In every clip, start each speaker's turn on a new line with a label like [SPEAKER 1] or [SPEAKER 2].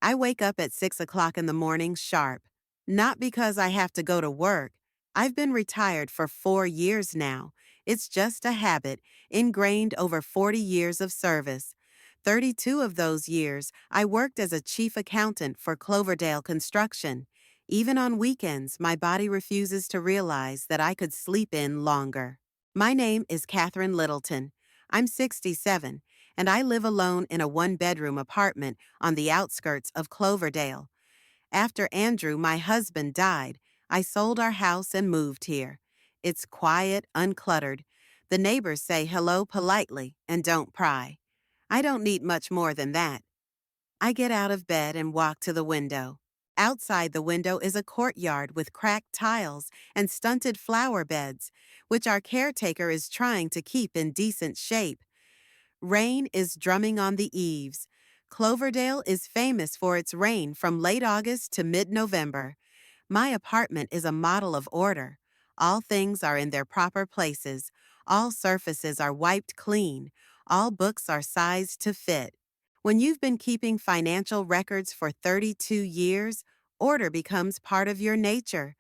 [SPEAKER 1] I wake up at 6 o'clock in the morning sharp. Not because I have to go to work. I've been retired for 4 years now. It's just a habit, ingrained over 40 years of service. 32 of those years, I worked as a chief accountant for Cloverdale Construction. Even on weekends, my body refuses to realize that I could sleep in longer. My name is Catherine Littleton. I'm 67, and I live alone in a one-bedroom apartment on the outskirts of Cloverdale. After Andrew, my husband, died, I sold our house and moved here. It's quiet, uncluttered. The neighbors say hello politely and don't pry. I don't need much more than that. I get out of bed and walk to the window. Outside the window is a courtyard with cracked tiles and stunted flower beds, which our caretaker is trying to keep in decent shape. Rain is drumming on the eaves. Cloverdale is famous for its rain from late August to mid-November. My apartment is a model of order. All things are in their proper places. All surfaces are wiped clean. All books are sized to fit. When you've been keeping financial records for 32 years, order becomes part of your nature.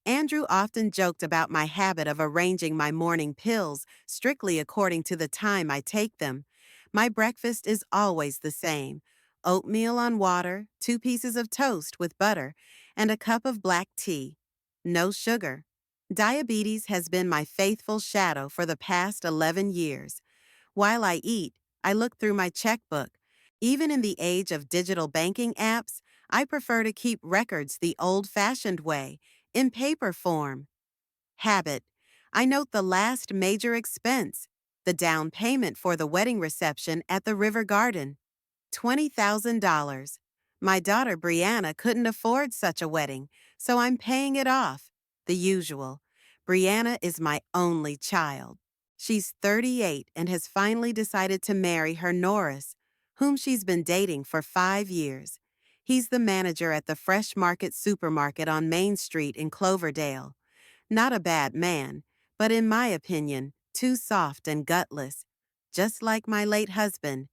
[SPEAKER 1] Andrew often joked about my habit of arranging my morning pills strictly according to the time I take them. My breakfast is always the same: oatmeal on water, 2 pieces of toast with butter, and a cup of black tea. No sugar. Diabetes has been my faithful shadow for the past 11 years. While I eat, I look through my checkbook. Even in the age of digital banking apps, I prefer to keep records the old-fashioned way, in paper form. Habit. I note the last major expense, the down payment for the wedding reception at the River Garden, $20,000. My daughter Brianna couldn't afford such a wedding, so I'm paying it off. The usual. Brianna is my only child. She's 38 and has finally decided to marry her Norris, whom she's been dating for 5 years. He's the manager at the Fresh Market supermarket on Main Street in Cloverdale. Not a bad man, but in my opinion, too soft and gutless. Just like my late husband.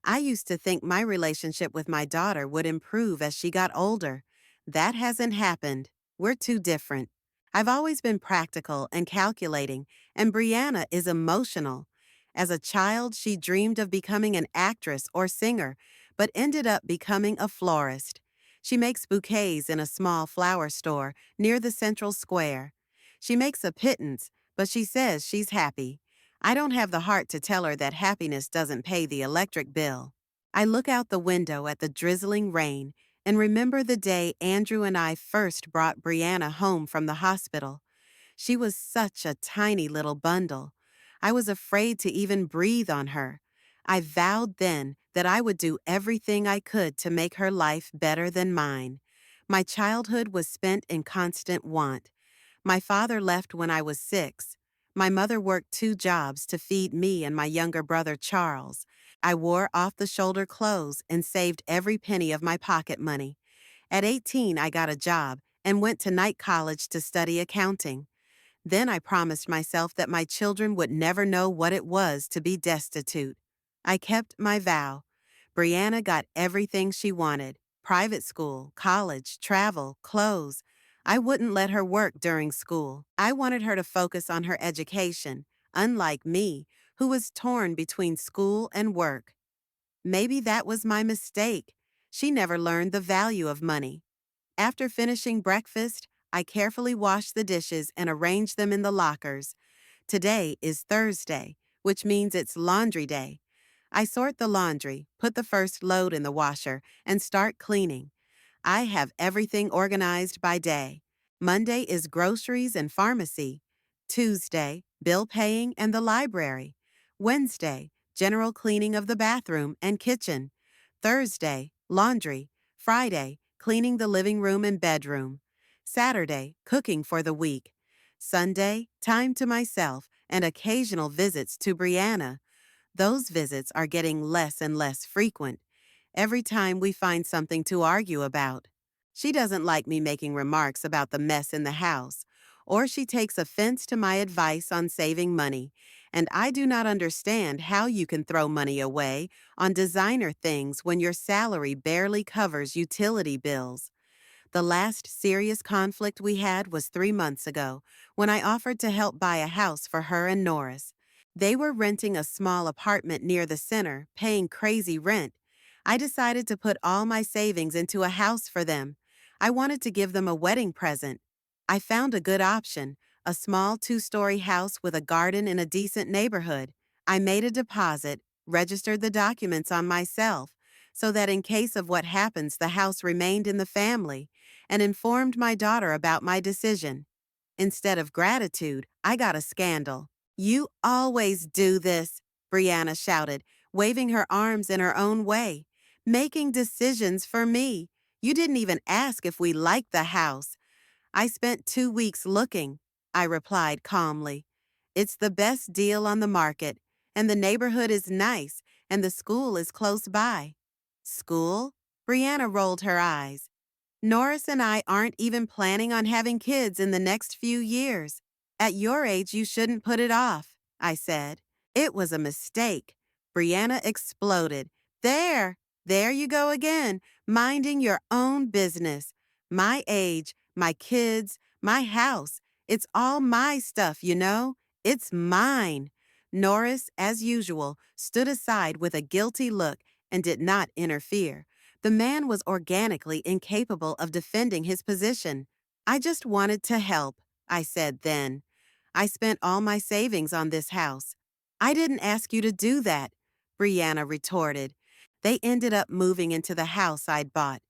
[SPEAKER 1] I used to think my relationship with my daughter would improve as she got older. That hasn't happened. We're too different. I've always been practical and calculating, and Brianna is emotional. As a child, she dreamed of becoming an actress or singer, but ended up becoming a florist. She makes bouquets in a small flower store near the central square. She makes a pittance, but she says she's happy. I don't have the heart to tell her that happiness doesn't pay the electric bill. I look out the window at the drizzling rain and remember the day Andrew and I first brought Brianna home from the hospital. She was such a tiny little bundle. I was afraid to even breathe on her. I vowed then that I would do everything I could to make her life better than mine. My childhood was spent in constant want. My father left when I was 6. My mother worked 2 jobs to feed me and my younger brother Charles. I wore off-the-shoulder clothes and saved every penny of my pocket money. At 18, I got a job and went to night college to study accounting. Then I promised myself that my children would never know what it was to be destitute. I kept my vow. Brianna got everything she wanted: private school, college, travel, clothes. I wouldn't let her work during school. I wanted her to focus on her education, unlike me, who was torn between school and work. Maybe that was my mistake. She never learned the value of money. After finishing breakfast, I carefully wash the dishes and arrange them in the lockers. Today is Thursday, which means it's laundry day. I sort the laundry, put the first load in the washer, and start cleaning. I have everything organized by day. Monday is groceries and pharmacy. Tuesday, bill paying and the library. Wednesday, general cleaning of the bathroom and kitchen. Thursday, laundry. Friday, cleaning the living room and bedroom. Saturday, cooking for the week. Sunday, time to myself and occasional visits to Brianna. Those visits are getting less and less frequent. Every time we find something to argue about. She doesn't like me making remarks about the mess in the house, or she takes offense to my advice on saving money, and I do not understand how you can throw money away on designer things when your salary barely covers utility bills. The last serious conflict we had was 3 months ago when I offered to help buy a house for her and Norris. They were renting a small apartment near the center, paying crazy rent. I decided to put all my savings into a house for them. I wanted to give them a wedding present. I found a good option, a small 2-story house with a garden in a decent neighborhood. I made a deposit, registered the documents on myself, so that in case of what happens, the house remained in the family, and informed my daughter about my decision. Instead of gratitude, I got a scandal. You always do this, Brianna shouted, waving her arms in her own way. Making decisions for me. You didn't even ask if we liked the house. I spent 2 weeks looking, I replied calmly. It's the best deal on the market, and the neighborhood is nice, and the school is close by. School? Brianna rolled her eyes. Norris and I aren't even planning on having kids in the next few years. At your age, you shouldn't put it off, I said. It was a mistake. Brianna exploded. There you go again, minding your own business. My age, my kids, my house. It's all my stuff, you know? It's mine. Norris, as usual, stood aside with a guilty look and did not interfere. The man was organically incapable of defending his position. I just wanted to help, I said then. I spent all my savings on this house. I didn't ask you to do that, Brianna retorted. They ended up moving into the house I'd bought.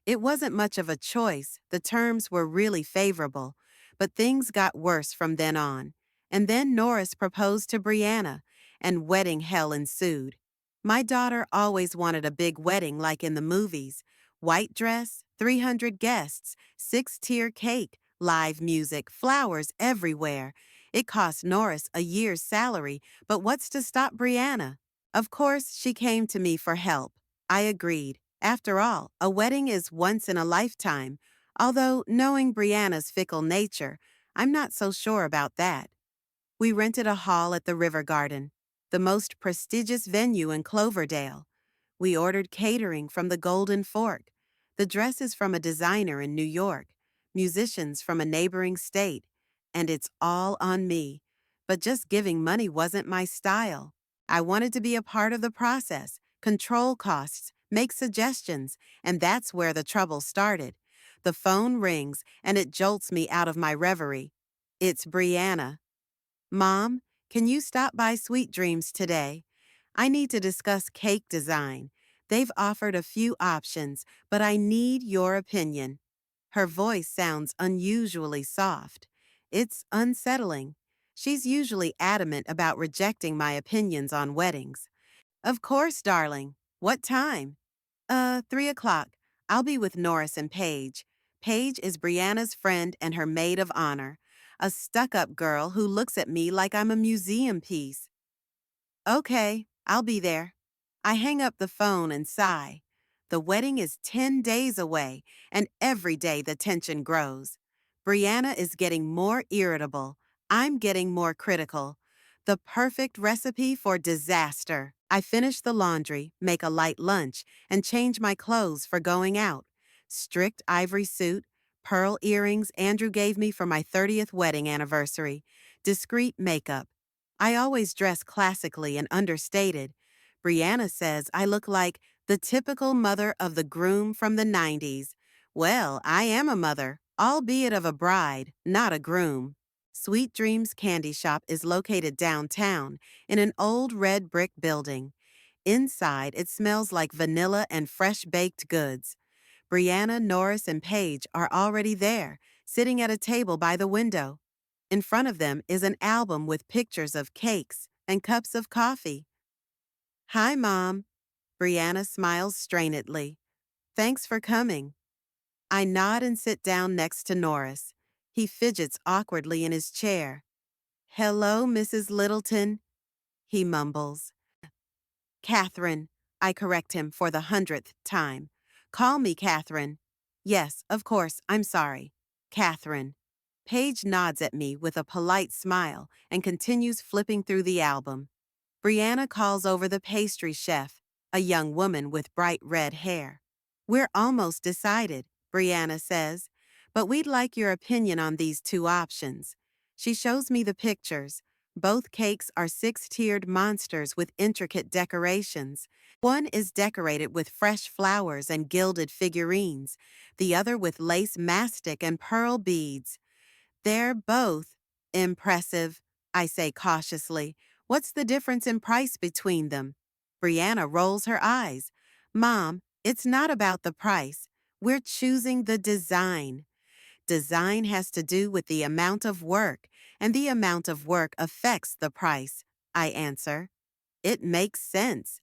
[SPEAKER 1] It wasn't much of a choice, the terms were really favorable, but things got worse from then on. And then Norris proposed to Brianna, and wedding hell ensued. My daughter always wanted a big wedding like in the movies. White dress, 300 guests, 6-tier cake, live music, flowers everywhere. It cost Norris a year's salary, but what's to stop Brianna? Of course, she came to me for help. I agreed. After all, a wedding is once in a lifetime, although knowing Brianna's fickle nature, I'm not so sure about that. We rented a hall at the River Garden, the most prestigious venue in Cloverdale. We ordered catering from the Golden Fork. The dresses from a designer in New York, musicians from a neighboring state, and it's all on me. But just giving money wasn't my style. I wanted to be a part of the process, control costs, make suggestions, and that's where the trouble started. The phone rings, and it jolts me out of my reverie. It's Brianna. Mom, can you stop by Sweet Dreams today? I need to discuss cake design. They've offered a few options, but I need your opinion. Her voice sounds unusually soft. It's unsettling. She's usually adamant about rejecting my opinions on weddings. Of course, darling. What time? 3 o'clock. I'll be with Norris and Paige. Paige is Brianna's friend and her maid of honor, a stuck-up girl who looks at me like I'm a museum piece. Okay, I'll be there. I hang up the phone and sigh. The wedding is 10 days away, and every day the tension grows. Brianna is getting more irritable. I'm getting more critical. The perfect recipe for disaster. I finish the laundry, make a light lunch, and change my clothes for going out. Strict ivory suit, pearl earrings Andrew gave me for my 30th wedding anniversary, discreet makeup. I always dress classically and understated. Brianna says I look like the typical mother of the groom from the 90s. Well, I am a mother, albeit of a bride, not a groom. Sweet Dreams Candy Shop is located downtown in an old red brick building. Inside, it smells like vanilla and fresh baked goods. Brianna, Norris, and Paige are already there, sitting at a table by the window. In front of them is an album with pictures of cakes and cups of coffee. Hi, Mom. Brianna smiles strainedly. Thanks for coming. I nod and sit down next to Norris. He fidgets awkwardly in his chair. Hello, Mrs. Littleton, he mumbles. Catherine, I correct him for the 100th time. Call me Catherine. Yes, of course, I'm sorry. Catherine. Paige nods at me with a polite smile and continues flipping through the album. Brianna calls over the pastry chef, a young woman with bright red hair. We're almost decided, Brianna says, but we'd like your opinion on these two options. She shows me the pictures. Both cakes are six-tiered monsters with intricate decorations. One is decorated with fresh flowers and gilded figurines, the other with lace mastic and pearl beads. They're both impressive, I say cautiously. What's the difference in price between them? Brianna rolls her eyes. Mom, it's not about the price. We're choosing the design. Design has to do with the amount of work, and the amount of work affects the price, I answer. It makes sense.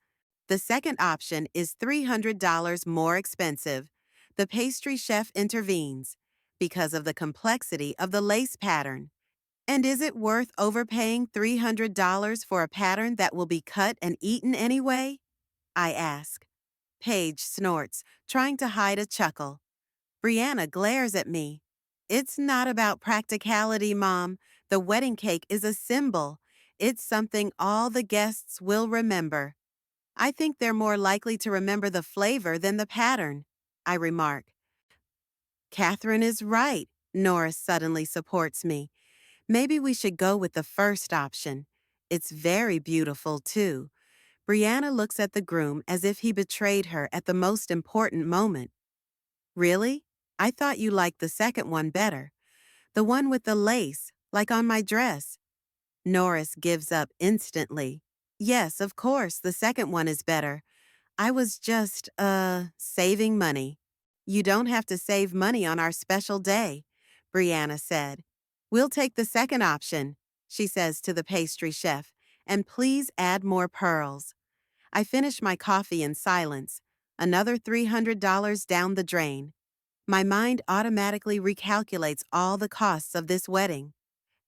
[SPEAKER 1] The second option is $300 more expensive. The pastry chef intervenes because of the complexity of the lace pattern. And is it worth overpaying $300 for a pattern that will be cut and eaten anyway? I ask. Paige snorts, trying to hide a chuckle. Brianna glares at me. It's not about practicality, Mom. The wedding cake is a symbol. It's something all the guests will remember. I think they're more likely to remember the flavor than the pattern, I remark. Catherine is right, Norris suddenly supports me. Maybe we should go with the first option. It's very beautiful, too. Brianna looks at the groom as if he betrayed her at the most important moment. Really? I thought you liked the second one better. The one with the lace, like on my dress. Norris gives up instantly. Yes, of course, the second one is better. I was just, saving money. You don't have to save money on our special day, Brianna said. We'll take the second option, she says to the pastry chef, and please add more pearls. I finish my coffee in silence, another $300 down the drain. My mind automatically recalculates all the costs of this wedding.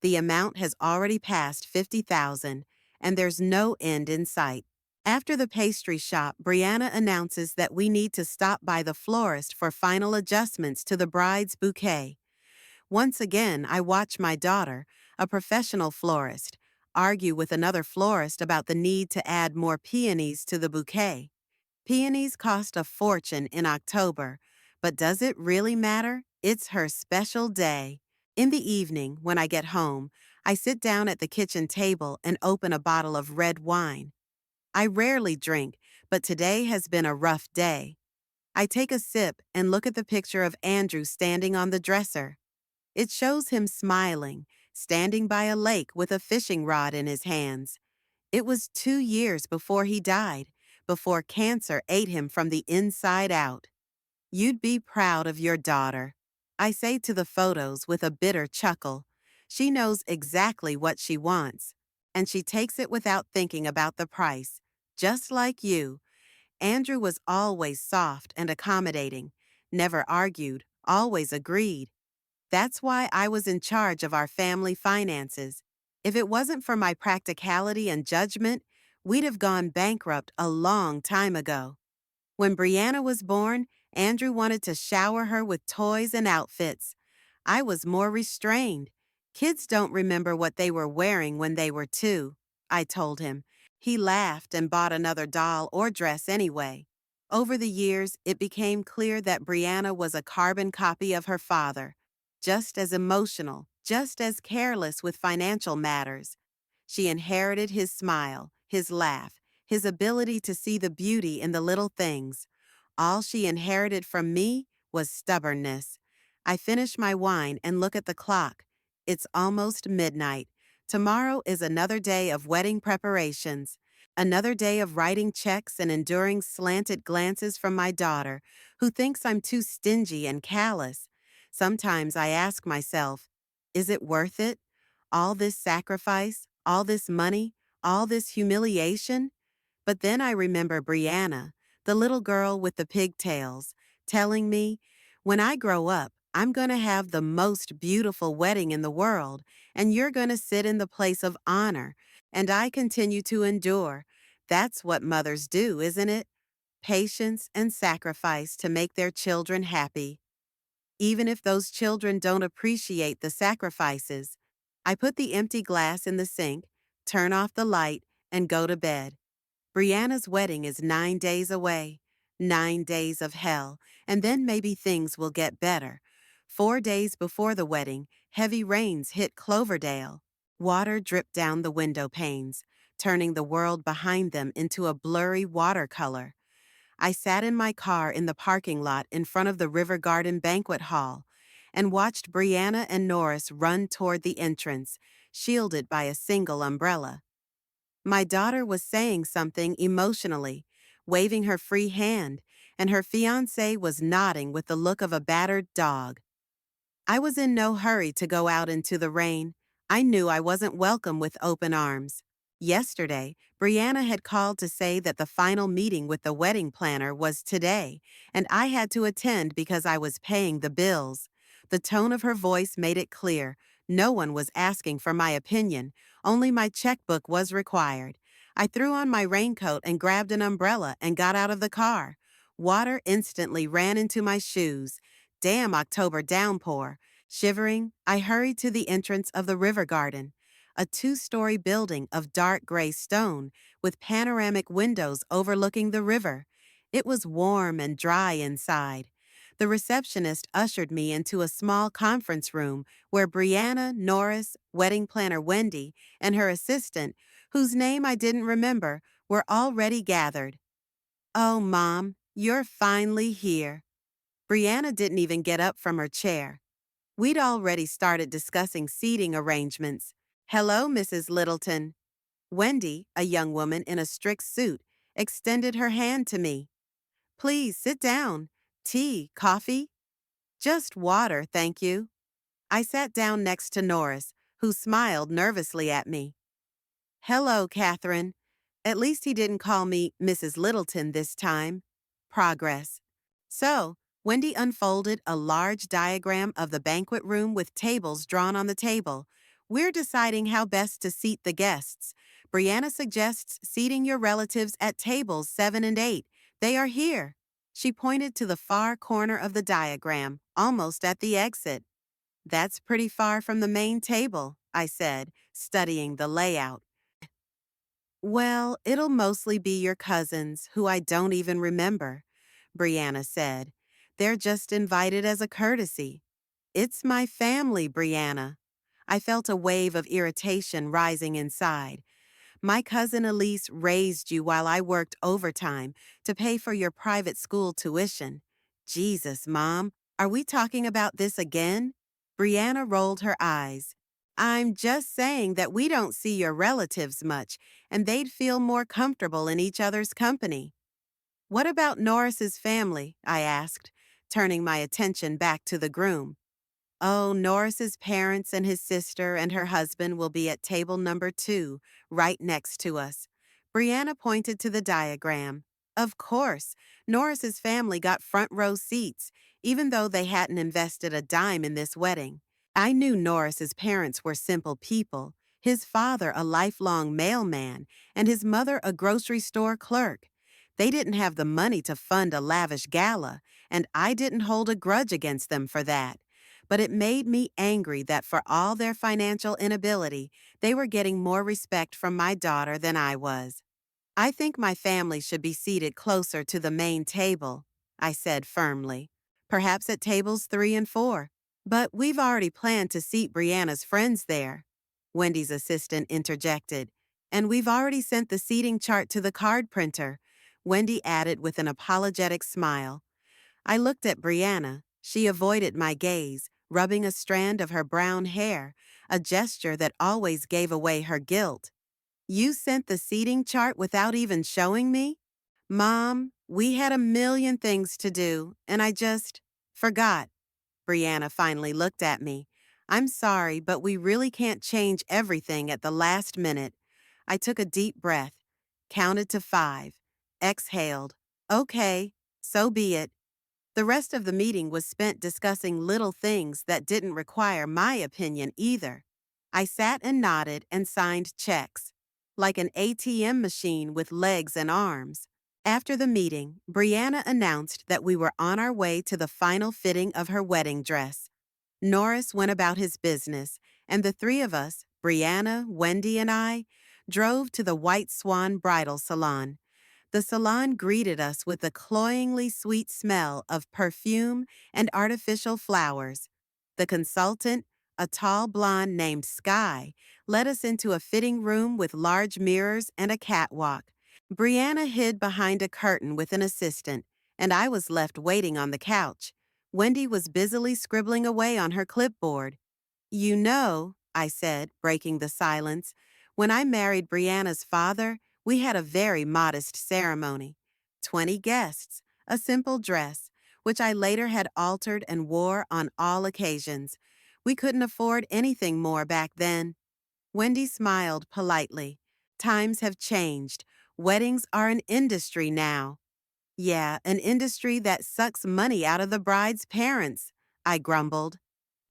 [SPEAKER 1] The amount has already passed $50,000, and there's no end in sight. After the pastry shop, Brianna announces that we need to stop by the florist for final adjustments to the bride's bouquet. Once again, I watch my daughter, a professional florist, argue with another florist about the need to add more peonies to the bouquet. Peonies cost a fortune in October, but does it really matter? It's her special day. In the evening, when I get home, I sit down at the kitchen table and open a bottle of red wine. I rarely drink, but today has been a rough day. I take a sip and look at the picture of Andrew standing on the dresser. It shows him smiling, standing by a lake with a fishing rod in his hands. It was 2 years before he died, before cancer ate him from the inside out. You'd be proud of your daughter, I say to the photos with a bitter chuckle. She knows exactly what she wants, and she takes it without thinking about the price. Just like you, Andrew was always soft and accommodating, never argued, always agreed. That's why I was in charge of our family finances. If it wasn't for my practicality and judgment, we'd have gone bankrupt a long time ago. When Brianna was born, Andrew wanted to shower her with toys and outfits. I was more restrained. Kids don't remember what they were wearing when they were 2, I told him. He laughed and bought another doll or dress anyway. Over the years, it became clear that Brianna was a carbon copy of her father, just as emotional, just as careless with financial matters. She inherited his smile, his laugh, his ability to see the beauty in the little things. All she inherited from me was stubbornness. I finish my wine and look at the clock. It's almost midnight. Tomorrow is another day of wedding preparations, another day of writing checks and enduring slanted glances from my daughter, who thinks I'm too stingy and callous. Sometimes I ask myself, is it worth it? All this sacrifice, all this money, all this humiliation? But then I remember Brianna, the little girl with the pigtails, telling me, when I grow up, I'm going to have the most beautiful wedding in the world, and you're going to sit in the place of honor, and I continue to endure. That's what mothers do, isn't it? Patience and sacrifice to make their children happy. even if those children don't appreciate the sacrifices. I put the empty glass in the sink, turn off the light, and go to bed. Brianna's wedding is 9 days away. 9 days of hell, and then maybe things will get better. 4 days before the wedding, heavy rains hit Cloverdale. Water dripped down the window panes, turning the world behind them into a blurry watercolor. I sat in my car in the parking lot in front of the River Garden banquet hall and watched Brianna and Norris run toward the entrance, shielded by a single umbrella. My daughter was saying something emotionally, waving her free hand, and her fiancé was nodding with the look of a battered dog. I was in no hurry to go out into the rain. I knew I wasn't welcome with open arms. Yesterday, Brianna had called to say that the final meeting with the wedding planner was today, and I had to attend because I was paying the bills. The tone of her voice made it clear no one was asking for my opinion, only my checkbook was required. I threw on my raincoat and grabbed an umbrella and got out of the car. Water instantly ran into my shoes. Damn October downpour. Shivering, I hurried to the entrance of the river garden, a two-story building of dark gray stone with panoramic windows overlooking the river. It was warm and dry inside. The receptionist ushered me into a small conference room where Brianna, Norris, wedding planner Wendy, and her assistant, whose name I didn't remember, were already gathered. "Oh, Mom, you're finally here." Brianna didn't even get up from her chair. We'd already started discussing seating arrangements. "Hello, Mrs. Littleton." Wendy, a young woman in a strict suit, extended her hand to me. "Please sit down. Tea, coffee?" "Just water, thank you." I sat down next to Norris, who smiled nervously at me. "Hello, Catherine." At least he didn't call me Mrs. Littleton this time. Progress. So, Wendy unfolded a large diagram of the banquet room with tables drawn on the table. "We're deciding how best to seat the guests. Brianna suggests seating your relatives at tables 7 and 8. They are here." She pointed to the far corner of the diagram, almost at the exit. "That's pretty far from the main table," I said, studying the layout. "Well, it'll mostly be your cousins, who I don't even remember," Brianna said. "They're just invited as a courtesy." "It's my family, Brianna." I felt a wave of irritation rising inside. "My cousin Elise raised you while I worked overtime to pay for your private school tuition." "Jesus, Mom, are we talking about this again?" Brianna rolled her eyes. "I'm just saying that we don't see your relatives much, and they'd feel more comfortable in each other's company." "What about Norris's family?" I asked, turning my attention back to the groom. "Oh, Norris's parents and his sister and her husband will be at table number 2, right next to us." Brianna pointed to the diagram. Of course, Norris's family got front row seats, even though they hadn't invested a dime in this wedding. I knew Norris's parents were simple people, his father a lifelong mailman, and his mother a grocery store clerk. They didn't have the money to fund a lavish gala, and I didn't hold a grudge against them for that. But it made me angry that for all their financial inability, they were getting more respect from my daughter than I was. "I think my family should be seated closer to the main table," I said firmly. "Perhaps at tables 3 and 4. "But we've already planned to seat Brianna's friends there," Wendy's assistant interjected. "And we've already sent the seating chart to the card printer," Wendy added with an apologetic smile. I looked at Brianna. She avoided my gaze, rubbing a strand of her brown hair, a gesture that always gave away her guilt. "You sent the seating chart without even showing me?" "Mom, we had a million things to do, and I just forgot." Brianna finally looked at me. "I'm sorry, but we really can't change everything at the last minute." I took a deep breath, counted to 5, exhaled. "Okay, so be it." The rest of the meeting was spent discussing little things that didn't require my opinion either. I sat and nodded and signed checks, like an ATM machine with legs and arms. After the meeting, Brianna announced that we were on our way to the final fitting of her wedding dress. Norris went about his business, and the three of us, Brianna, Wendy, and I, drove to the White Swan Bridal Salon. The salon greeted us with the cloyingly sweet smell of perfume and artificial flowers. The consultant, a tall blonde named Sky, led us into a fitting room with large mirrors and a catwalk. Brianna hid behind a curtain with an assistant, and I was left waiting on the couch. Wendy was busily scribbling away on her clipboard. You know, I said, breaking the silence, when I married Brianna's father, we had a very modest ceremony. 20 guests, a simple dress, which I later had altered and wore on all occasions. We couldn't afford anything more back then. Wendy smiled politely. Times have changed. Weddings are an industry now. Yeah, an industry that sucks money out of the bride's parents, I grumbled.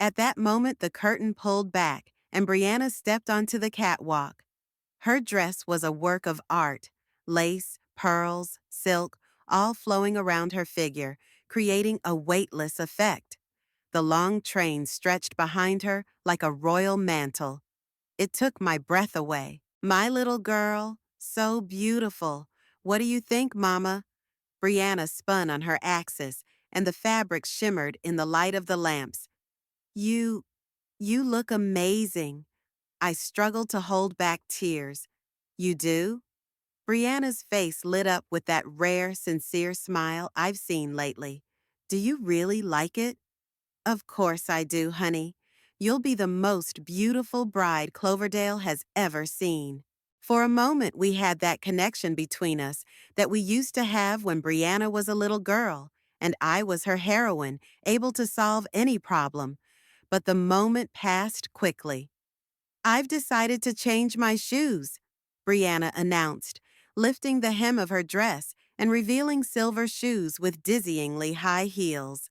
[SPEAKER 1] At that moment, the curtain pulled back, and Brianna stepped onto the catwalk. Her dress was a work of art, lace, pearls, silk, all flowing around her figure, creating a weightless effect. The long train stretched behind her like a royal mantle. It took my breath away. My little girl, so beautiful. What do you think, Mama? Brianna spun on her axis, and the fabric shimmered in the light of the lamps. You, you look amazing. I struggled to hold back tears. You do? Brianna's face lit up with that rare, sincere smile I've seen lately. Do you really like it? Of course I do, honey. You'll be the most beautiful bride Cloverdale has ever seen. For a moment, we had that connection between us that we used to have when Brianna was a little girl, and I was her heroine, able to solve any problem. But the moment passed quickly. I've decided to change my shoes, Brianna announced, lifting the hem of her dress and revealing silver shoes with dizzyingly high heels.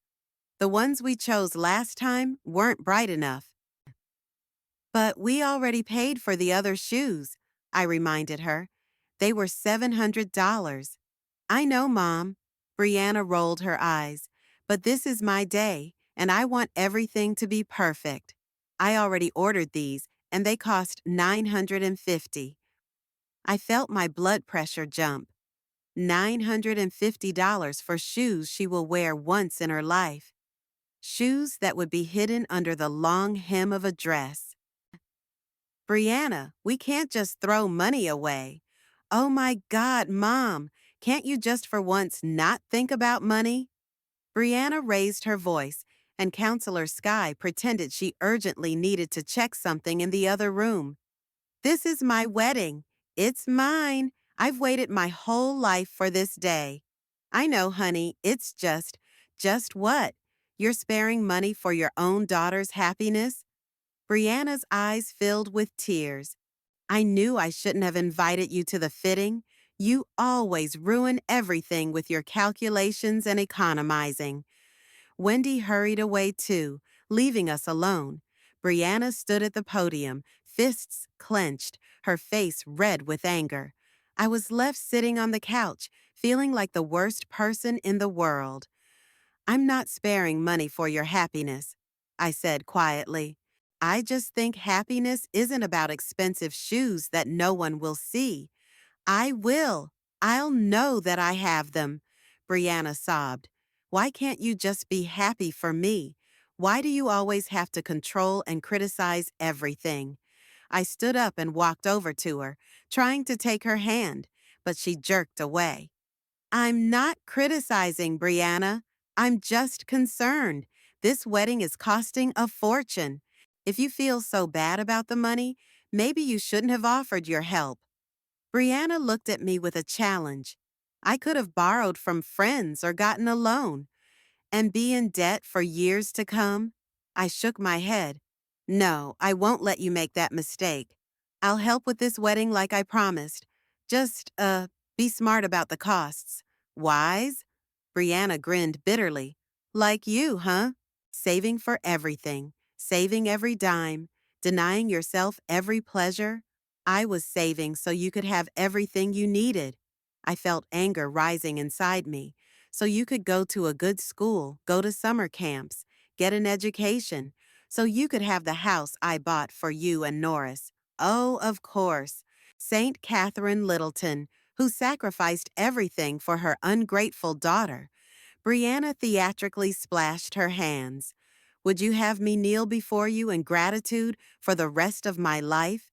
[SPEAKER 1] The ones we chose last time weren't bright enough. But we already paid for the other shoes, I reminded her. They were $700. I know, Mom. Brianna rolled her eyes. But this is my day, and I want everything to be perfect. I already ordered these, and they cost $950. I felt my blood pressure jump. $950 for shoes she will wear once in her life. Shoes that would be hidden under the long hem of a dress. Brianna, we can't just throw money away. Oh my God, Mom, can't you just for once not think about money? Brianna raised her voice, and Counselor Sky pretended she urgently needed to check something in the other room. This is my wedding. It's mine. I've waited my whole life for this day. I know, honey, it's just what? You're sparing money for your own daughter's happiness? Brianna's eyes filled with tears. I knew I shouldn't have invited you to the fitting. You always ruin everything with your calculations and economizing. Wendy hurried away too, leaving us alone. Brianna stood at the podium, fists clenched, her face red with anger. I was left sitting on the couch, feeling like the worst person in the world. I'm not sparing money for your happiness, I said quietly. I just think happiness isn't about expensive shoes that no one will see. I will. I'll know that I have them. Brianna sobbed. Why can't you just be happy for me? Why do you always have to control and criticize everything? I stood up and walked over to her, trying to take her hand, but she jerked away. I'm not criticizing, Brianna. I'm just concerned. This wedding is costing a fortune. If you feel so bad about the money, maybe you shouldn't have offered your help. Brianna looked at me with a challenge. I could have borrowed from friends or gotten a loan. And be in debt for years to come? I shook my head. No, I won't let you make that mistake. I'll help with this wedding like I promised. Just, be smart about the costs. Wise? Brianna grinned bitterly. Like you, huh? Saving for everything, saving every dime, denying yourself every pleasure. I was saving so you could have everything you needed. I felt anger rising inside me. So you could go to a good school, go to summer camps, get an education, so you could have the house I bought for you and Norris. Oh, of course. Saint Catherine Littleton, who sacrificed everything for her ungrateful daughter. Brianna theatrically splashed her hands. Would you have me kneel before you in gratitude for the rest of my life?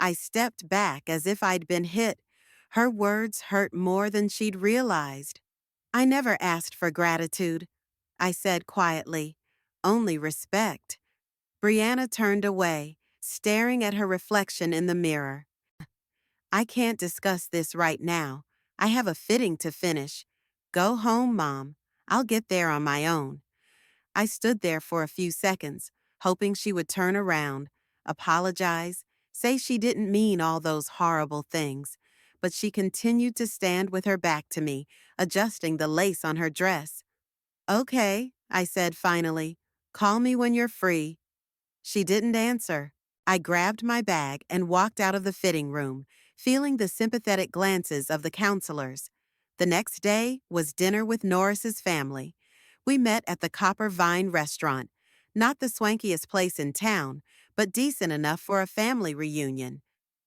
[SPEAKER 1] I stepped back as if I'd been hit. Her words hurt more than she'd realized. I never asked for gratitude, I said quietly. Only respect. Brianna turned away, staring at her reflection in the mirror. I can't discuss this right now. I have a fitting to finish. Go home, Mom. I'll get there on my own. I stood there for a few seconds, hoping she would turn around, apologize, say she didn't mean all those horrible things. But she continued to stand with her back to me, adjusting the lace on her dress. Okay, I said finally. Call me when you're free. She didn't answer. I grabbed my bag and walked out of the fitting room, feeling the sympathetic glances of the counselors. The next day was dinner with Norris's family. We met at the Copper Vine restaurant, not the swankiest place in town, but decent enough for a family reunion.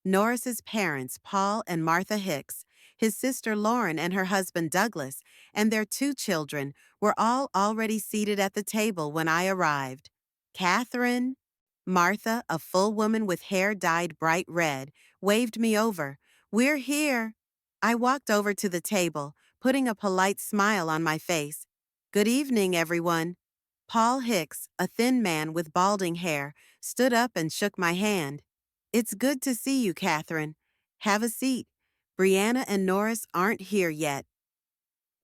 [SPEAKER 1] Norris's parents, Paul and Martha Hicks, his sister Lauren and her husband Douglas, and their 2 children were all already seated at the table when I arrived. Catherine, Martha, a full woman with hair dyed bright red, waved me over. We're here. I walked over to the table, putting a polite smile on my face. Good evening, everyone. Paul Hicks, a thin man with balding hair, stood up and shook my hand. It's good to see you, Catherine. Have a seat. Brianna and Norris aren't here yet.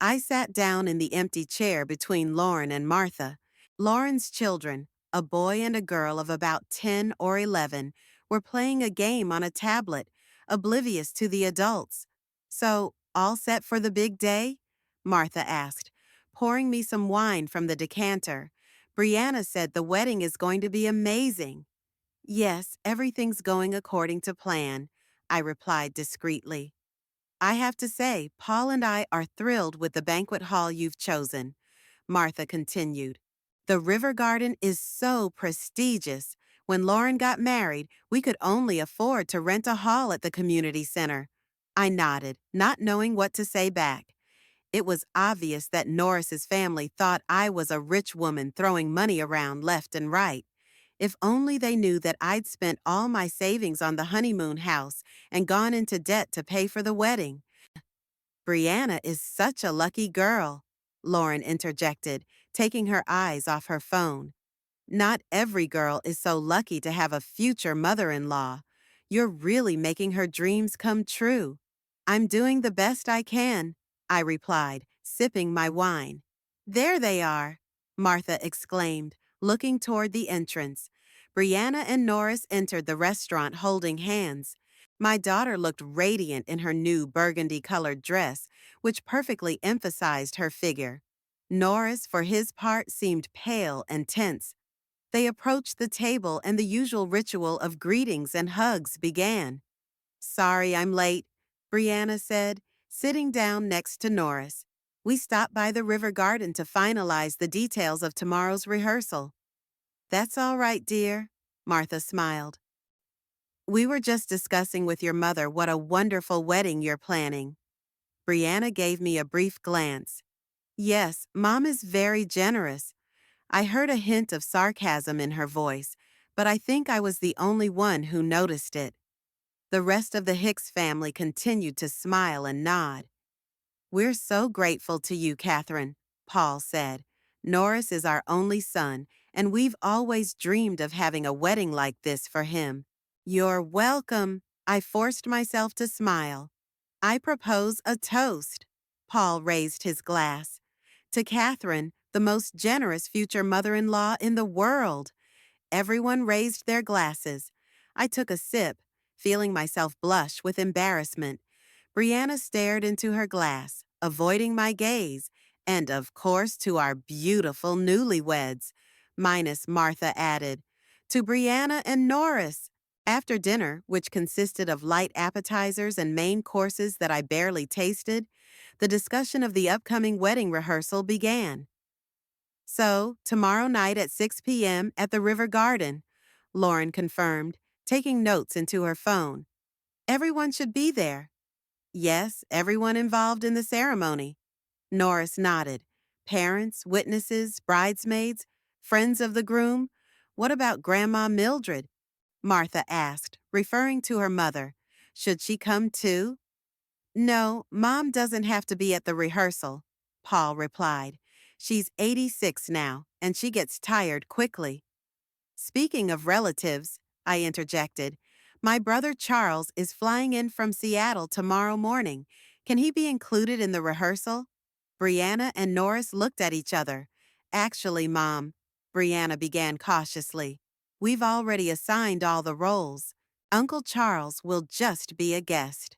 [SPEAKER 1] I sat down in the empty chair between Lauren and Martha. Lauren's children, a boy and a girl of about 10 or 11, were playing a game on a tablet, oblivious to the adults. So, all set for the big day? Martha asked, pouring me some wine from the decanter. Brianna said the wedding is going to be amazing. Yes, everything's going according to plan, I replied discreetly. I have to say, Paul and I are thrilled with the banquet hall you've chosen, Martha continued. The River Garden is so prestigious. When Lauren got married, we could only afford to rent a hall at the community center. I nodded, not knowing what to say back. It was obvious that Norris's family thought I was a rich woman throwing money around left and right. If only they knew that I'd spent all my savings on the honeymoon house and gone into debt to pay for the wedding. Brianna is such a lucky girl, Lauren interjected, taking her eyes off her phone. Not every girl is so lucky to have a future mother-in-law. You're really making her dreams come true. I'm doing the best I can, I replied, sipping my wine. There they are, Martha exclaimed, looking toward the entrance. Brianna and Norris entered the restaurant holding hands. My daughter looked radiant in her new burgundy-colored dress, which perfectly emphasized her figure. Norris, for his part, seemed pale and tense. They approached the table and the usual ritual of greetings and hugs began. Sorry I'm late, Brianna said, sitting down next to Norris. We stopped by the River Garden to finalize the details of tomorrow's rehearsal. That's all right, dear, Martha smiled. We were just discussing with your mother what a wonderful wedding you're planning. Brianna gave me a brief glance. Yes, Mom is very generous. I heard a hint of sarcasm in her voice, but I think I was the only one who noticed it. The rest of the Hicks family continued to smile and nod. We're so grateful to you, Catherine, Paul said. Norris is our only son, and we've always dreamed of having a wedding like this for him. You're welcome. I forced myself to smile. I propose a toast. Paul raised his glass. To Catherine, the most generous future mother-in-law in the world. Everyone raised their glasses. I took a sip, feeling myself blush with embarrassment. Brianna stared into her glass, avoiding my gaze, and of course to our beautiful newlyweds. Minus Martha added, to Brianna and Norris. After dinner, which consisted of light appetizers and main courses that I barely tasted, the discussion of the upcoming wedding rehearsal began. So, tomorrow night at 6 p.m. at the River Garden, Lauren confirmed, taking notes into her phone. Everyone should be there. Yes, everyone involved in the ceremony. Norris nodded. Parents, witnesses, bridesmaids, friends of the groom. What about Grandma Mildred? Martha asked, referring to her mother. Should she come too? No, Mom doesn't have to be at the rehearsal, Paul replied. She's 86 now, and she gets tired quickly. Speaking of relatives, I interjected, my brother Charles is flying in from Seattle tomorrow morning. Can he be included in the rehearsal? Brianna and Norris looked at each other. Actually, Mom, Brianna began cautiously, we've already assigned all the roles. Uncle Charles will just be a guest.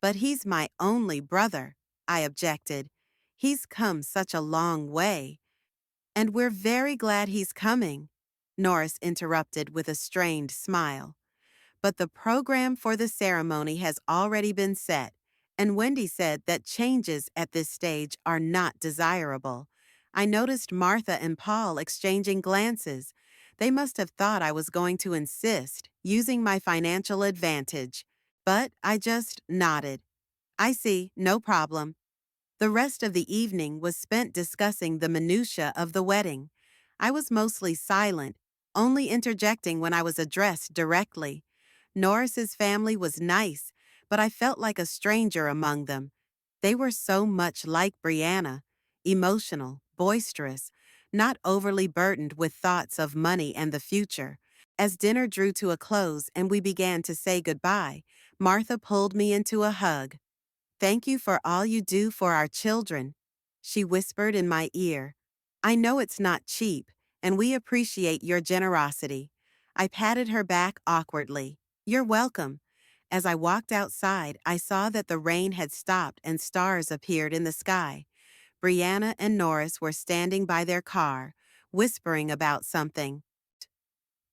[SPEAKER 1] But he's my only brother, I objected. He's come such a long way. And we're very glad he's coming, Norris interrupted with a strained smile. But the program for the ceremony has already been set, and Wendy said that changes at this stage are not desirable. I noticed Martha and Paul exchanging glances. They must have thought I was going to insist, using my financial advantage. But I just nodded. I see, no problem. The rest of the evening was spent discussing the minutiae of the wedding. I was mostly silent, only interjecting when I was addressed directly. Norris's family was nice, but I felt like a stranger among them. They were so much like Brianna, emotional, boisterous, not overly burdened with thoughts of money and the future. As dinner drew to a close and we began to say goodbye, Martha pulled me into a hug. Thank you for all you do for our children, she whispered in my ear. I know it's not cheap, and we appreciate your generosity. I patted her back awkwardly. You're welcome. As I walked outside, I saw that the rain had stopped and stars appeared in the sky. Brianna and Norris were standing by their car, whispering about something.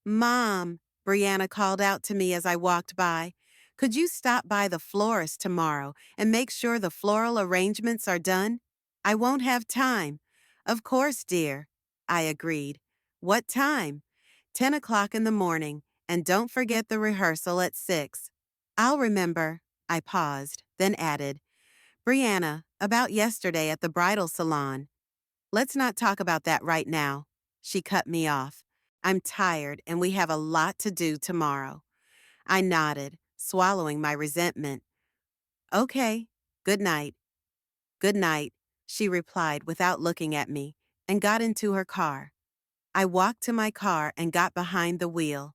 [SPEAKER 1] Mom, Brianna called out to me as I walked by. Could you stop by the florist tomorrow and make sure the floral arrangements are done? I won't have time. Of course, dear, I agreed. What time? 10 o'clock in the morning, and don't forget the rehearsal at 6. I'll remember. I paused, then added, Brianna, about yesterday at the bridal salon. Let's not talk about that right now. She cut me off. I'm tired and we have a lot to do tomorrow. I nodded, swallowing my resentment. Okay, good night. Good night, she replied without looking at me, and got into her car. I walked to my car and got behind the wheel.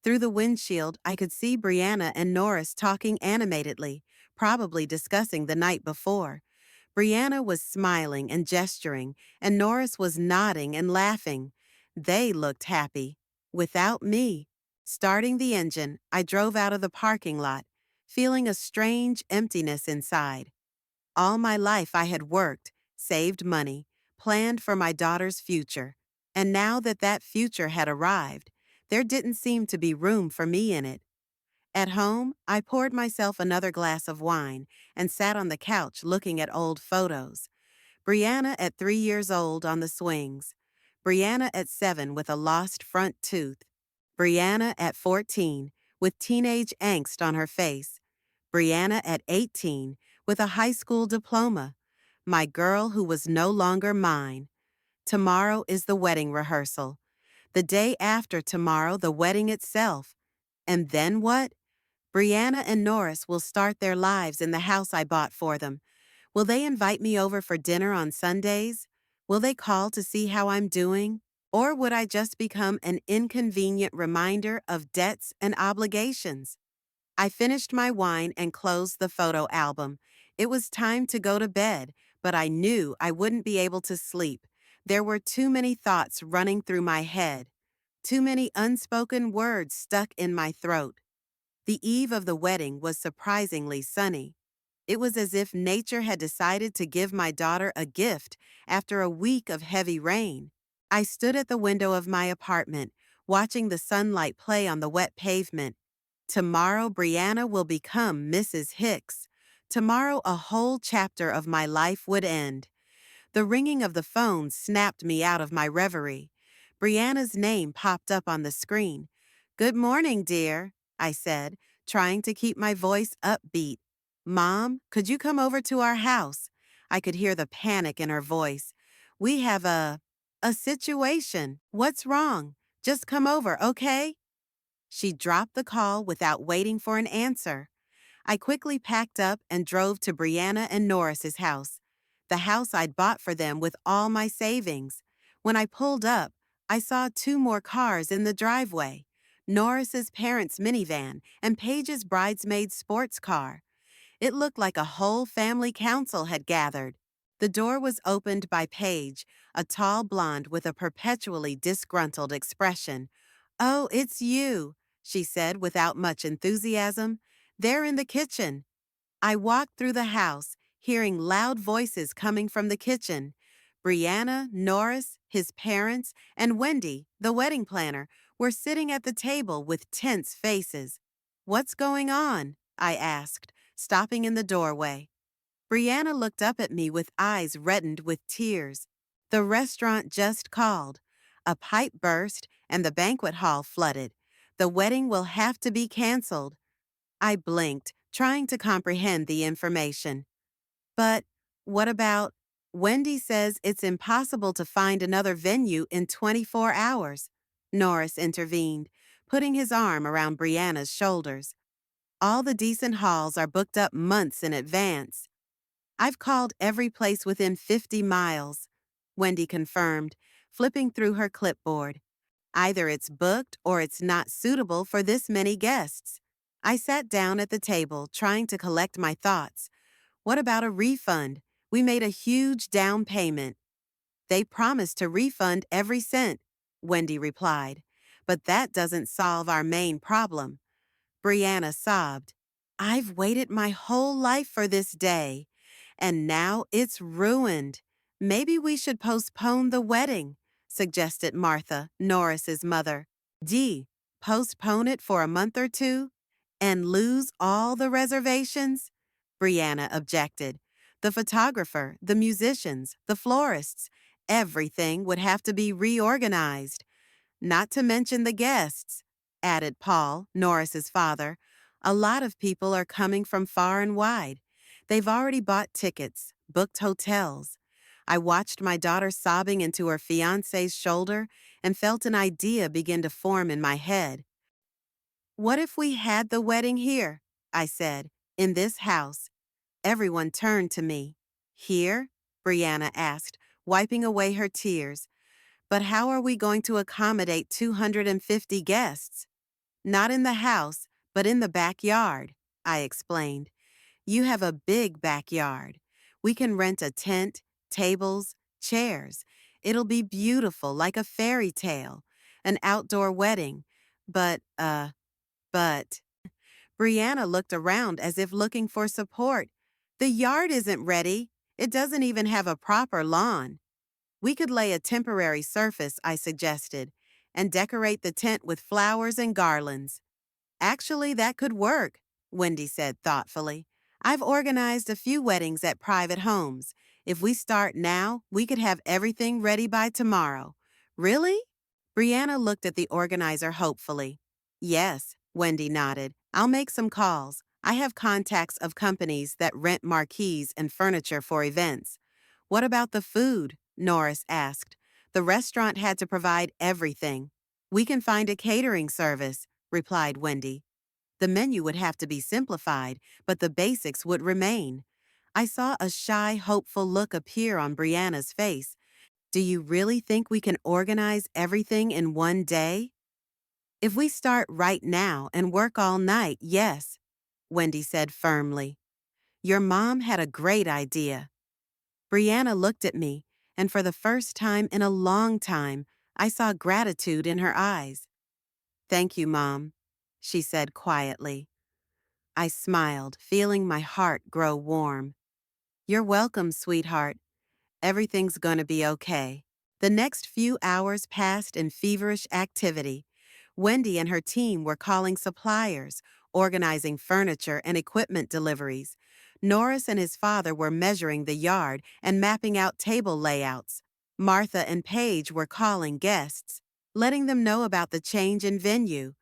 [SPEAKER 1] Through the windshield, I could see Brianna and Norris talking animatedly, probably discussing the night before. Brianna was smiling and gesturing, and Norris was nodding and laughing. They looked happy. Without me. Starting the engine, I drove out of the parking lot, feeling a strange emptiness inside. All my life I had worked, saved money, planned for my daughter's future. And now that that future had arrived, there didn't seem to be room for me in it. At home, I poured myself another glass of wine and sat on the couch looking at old photos. Brianna at 3 years old on the swings. Brianna at 7 with a lost front tooth. Brianna at 14 with teenage angst on her face. Brianna at 18 with a high school diploma. My girl who was no longer mine. Tomorrow is the wedding rehearsal. The day after tomorrow, the wedding itself. And then what? Brianna and Norris will start their lives in the house I bought for them. Will they invite me over for dinner on Sundays? Will they call to see how I'm doing? Or would I just become an inconvenient reminder of debts and obligations? I finished my wine and closed the photo album. It was time to go to bed, but I knew I wouldn't be able to sleep. There were too many thoughts running through my head. Too many unspoken words stuck in my throat. The eve of the wedding was surprisingly sunny. It was as if nature had decided to give my daughter a gift after a week of heavy rain. I stood at the window of my apartment, watching the sunlight play on the wet pavement. Tomorrow, Brianna will become Mrs. Hicks. Tomorrow, a whole chapter of my life would end. The ringing of the phone snapped me out of my reverie. Brianna's name popped up on the screen. "Good morning, dear," I said, trying to keep my voice upbeat. "Mom, could you come over to our house?" I could hear the panic in her voice. "We have a situation. What's wrong? Just come over, okay?" She dropped the call without waiting for an answer. I quickly packed up and drove to Brianna and Norris's house, the house I'd bought for them with all my savings. When I pulled up, I saw two more cars in the driveway, Norris's parents' minivan and Paige's bridesmaid sports car. It looked like a whole family council had gathered. The door was opened by Paige, a tall blonde with a perpetually disgruntled expression. "Oh, it's you," she said without much enthusiasm. "They're in the kitchen." I walked through the house, hearing loud voices coming from the kitchen. Brianna, Norris, his parents, and Wendy, the wedding planner, were sitting at the table with tense faces. "What's going on?" I asked, stopping in the doorway. Brianna looked up at me with eyes reddened with tears. "The restaurant just called. A pipe burst and the banquet hall flooded. The wedding will have to be canceled." I blinked, trying to comprehend the information. "But what about— Wendy says it's impossible to find another venue in 24 hours," Norris intervened, putting his arm around Brianna's shoulders. "All the decent halls are booked up months in advance." "I've called every place within 50 miles, Wendy confirmed, flipping through her clipboard. "Either it's booked or it's not suitable for this many guests." I sat down at the table, trying to collect my thoughts. "What about a refund? We made a huge down payment." "They promised to refund every cent," Wendy replied. "But that doesn't solve our main problem." Brianna sobbed. "I've waited my whole life for this day, and now it's ruined. Maybe we should postpone the wedding," suggested Martha, Norris's mother. Postpone it for a month or two? And lose all the reservations?" Brianna objected. "The photographer, the musicians, the florists, everything would have to be reorganized. Not to mention the guests," added Paul, Norris's father. "A lot of people are coming from far and wide. They've already bought tickets, booked hotels." I watched my daughter sobbing into her fiancé's shoulder and felt an idea begin to form in my head. "What if we had the wedding here?" I said, "in this house?" Everyone turned to me. "Here?" Brianna asked, wiping away her tears. "But how are we going to accommodate 250 guests?" "Not in the house, but in the backyard," I explained. "You have a big backyard. We can rent a tent, tables, chairs. It'll be beautiful, like a fairy tale. An outdoor wedding. But, Brianna looked around as if looking for support. "The yard isn't ready. It doesn't even have a proper lawn." "We could lay a temporary surface," I suggested, "and decorate the tent with flowers and garlands." "Actually, that could work," Wendy said thoughtfully. "I've organized a few weddings at private homes. If we start now, we could have everything ready by tomorrow." "Really?" Brianna looked at the organizer hopefully. "Yes," Wendy nodded. "I'll make some calls. I have contacts of companies that rent marquees and furniture for events." "What about the food?" Norris asked. "The restaurant had to provide everything." "We can find a catering service," replied Wendy. "The menu would have to be simplified, but the basics would remain." I saw a shy, hopeful look appear on Brianna's face. "Do you really think we can organize everything in one day?" "If we start right now and work all night, yes," Wendy said firmly. "Your mom had a great idea." Brianna looked at me, and for the first time in a long time, I saw gratitude in her eyes. "Thank you, Mom," she said quietly. I smiled, feeling my heart grow warm. "You're welcome, sweetheart. Everything's gonna be okay." The next few hours passed in feverish activity. Wendy and her team were calling suppliers, organizing furniture and equipment deliveries. Norris and his father were measuring the yard and mapping out table layouts. Martha and Paige were calling guests, letting them know about the change in venue.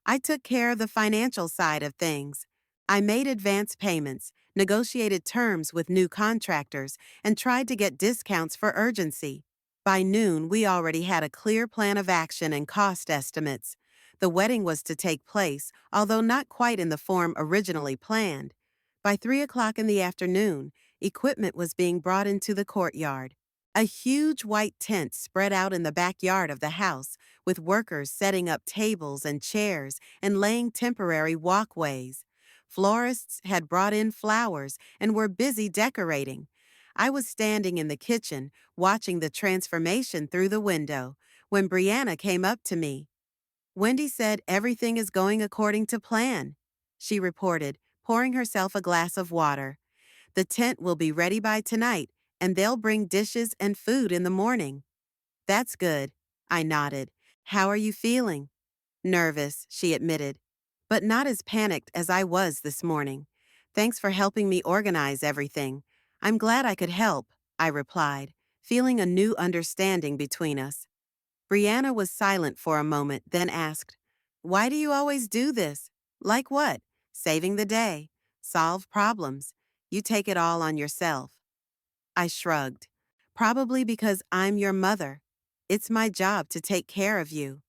[SPEAKER 1] I took care of the financial side of things. I made advance payments, negotiated terms with new contractors, and tried to get discounts for urgency. By noon, we already had a clear plan of action and cost estimates. The wedding was to take place, although not quite in the form originally planned. By 3 o'clock in the afternoon, equipment was being brought into the courtyard. A huge white tent spread out in the backyard of the house, with workers setting up tables and chairs and laying temporary walkways. Florists had brought in flowers and were busy decorating. I was standing in the kitchen, watching the transformation through the window, when Brianna came up to me. Wendy said everything is going according to plan, she reported, pouring herself a glass of water. The tent will be ready by tonight, and they'll bring dishes and food in the morning. That's good, I nodded. How are you feeling? Nervous, she admitted, but not as panicked as I was this morning. Thanks for helping me organize everything. I'm glad I could help, I replied, feeling a new understanding between us. Brianna was silent for a moment, then asked, "Why do you always do this? Like what? Saving the day. Solve problems. You take it all on yourself." I shrugged. "Probably because I'm your mother. It's my job to take care of you.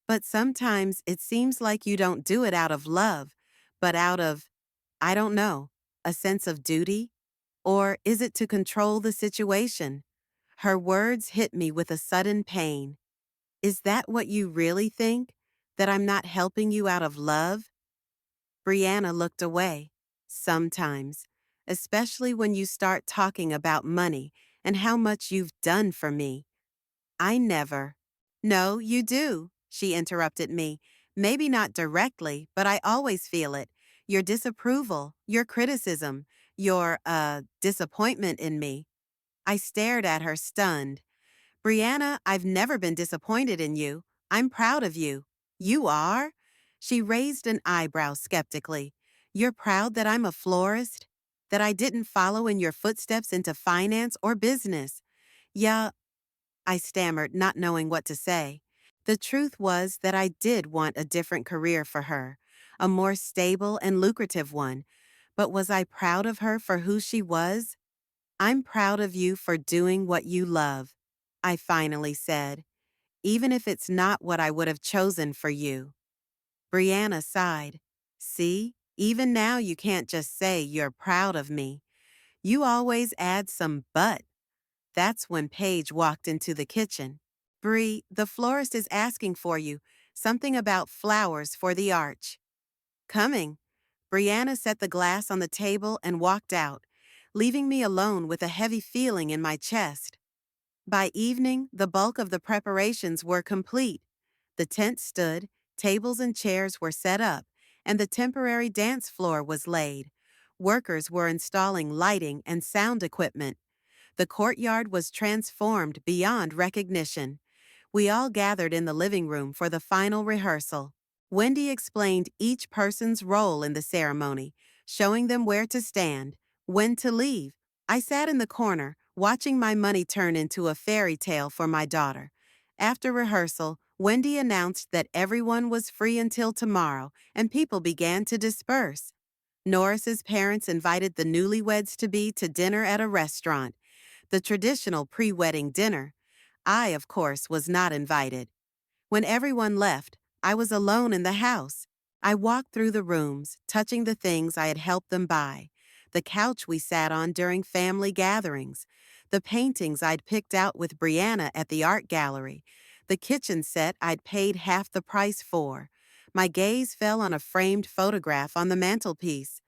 [SPEAKER 1] But sometimes it seems like you don't do it out of love, but out of, I don't know, a sense of duty? Or is it to control the situation?" Her words hit me with a sudden pain. "Is that what you really think? That I'm not helping you out of love?" Brianna looked away. "Sometimes, especially when you start talking about money and how much you've done for me." I never. "No, you do," she interrupted me. "Maybe not directly, but I always feel it. Your disapproval, your criticism, your, disappointment in me." I stared at her, stunned. "Brianna, I've never been disappointed in you. I'm proud of you." "You are?" She raised an eyebrow skeptically. "You're proud that I'm a florist? That I didn't follow in your footsteps into finance or business?" "Yeah," I stammered, not knowing what to say. The truth was that I did want a different career for her, a more stable and lucrative one. But was I proud of her for who she was? "I'm proud of you for doing what you love," I finally said, "even if it's not what I would have chosen for you." Brianna sighed. "See, even now you can't just say you're proud of me. You always add some but." That's when Paige walked into the kitchen. "Bri, the florist is asking for you. Something about flowers for the arch." "Coming." Brianna set the glass on the table and walked out, leaving me alone with a heavy feeling in my chest. By evening, the bulk of the preparations were complete. The tent stood, tables and chairs were set up, and the temporary dance floor was laid. Workers were installing lighting and sound equipment. The courtyard was transformed beyond recognition. We all gathered in the living room for the final rehearsal. Wendy explained each person's role in the ceremony, showing them where to stand, when to leave. I sat in the corner, watching my money turn into a fairy tale for my daughter. After rehearsal, Wendy announced that everyone was free until tomorrow, and people began to disperse. Norris's parents invited the newlyweds-to-be to dinner at a restaurant, the traditional pre-wedding dinner. I, of course, was not invited. When everyone left, I was alone in the house. I walked through the rooms, touching the things I had helped them buy, the couch we sat on during family gatherings, the paintings I'd picked out with Brianna at the art gallery, the kitchen set I'd paid half the price for. My gaze fell on a framed photograph on the mantelpiece.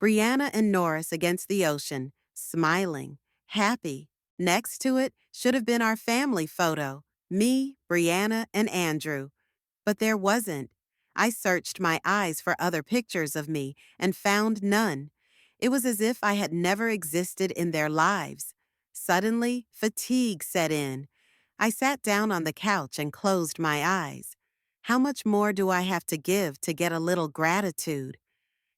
[SPEAKER 1] Brianna and Norris against the ocean, smiling, happy. Next to it should have been our family photo, me, Brianna, and Andrew. But there wasn't. I searched my eyes for other pictures of me and found none. It was as if I had never existed in their lives. Suddenly, fatigue set in. I sat down on the couch and closed my eyes. How much more do I have to give to get a little gratitude?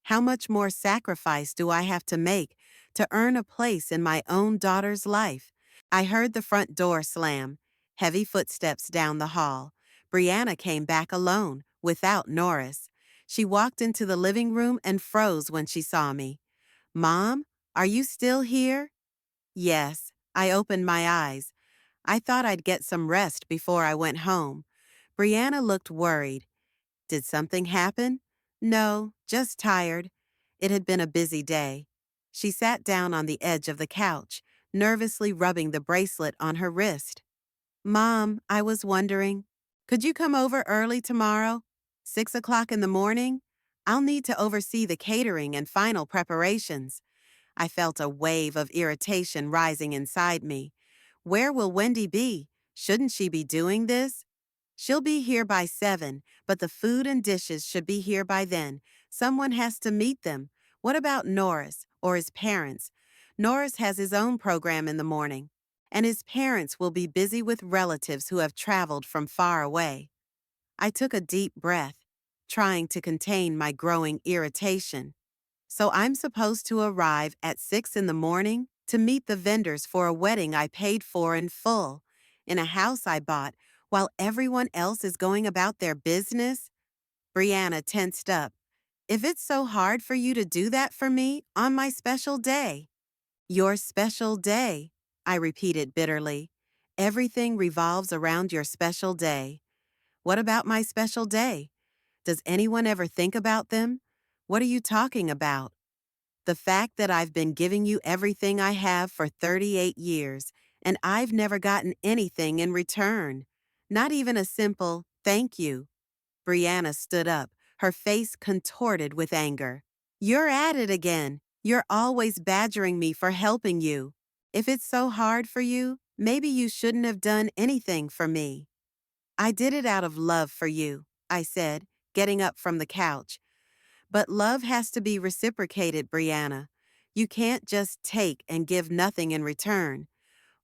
[SPEAKER 1] How much more sacrifice do I have to make to earn a place in my own daughter's life? I heard the front door slam, heavy footsteps down the hall. Brianna came back alone, without Norris. She walked into the living room and froze when she saw me. Mom, are you still here? Yes, I opened my eyes. I thought I'd get some rest before I went home. Brianna looked worried. Did something happen? No, just tired. It had been a busy day. She sat down on the edge of the couch, nervously rubbing the bracelet on her wrist. Mom, I was wondering, could you come over early tomorrow? 6 o'clock in the morning? I'll need to oversee the catering and final preparations. I felt a wave of irritation rising inside me. Where will Wendy be? Shouldn't she be doing this? She'll be here by 7, but the food and dishes should be here by then. Someone has to meet them. What about Norris or his parents? Norris has his own program in the morning, and his parents will be busy with relatives who have traveled from far away. I took a deep breath, trying to contain my growing irritation. So I'm supposed to arrive at 6 in the morning to meet the vendors for a wedding I paid for in full, in a house I bought, while everyone else is going about their business? Brianna tensed up. If it's so hard for you to do that for me on my special day. Your special day, I repeated bitterly. Everything revolves around your special day. What about my special day? Does anyone ever think about them? What are you talking about? The fact that I've been giving you everything I have for 38 years, and I've never gotten anything in return. Not even a simple, thank you. Brianna stood up, her face contorted with anger. You're at it again. You're always badgering me for helping you. If it's so hard for you, maybe you shouldn't have done anything for me. I did it out of love for you, I said, getting up from the couch. But love has to be reciprocated, Brianna. You can't just take and give nothing in return.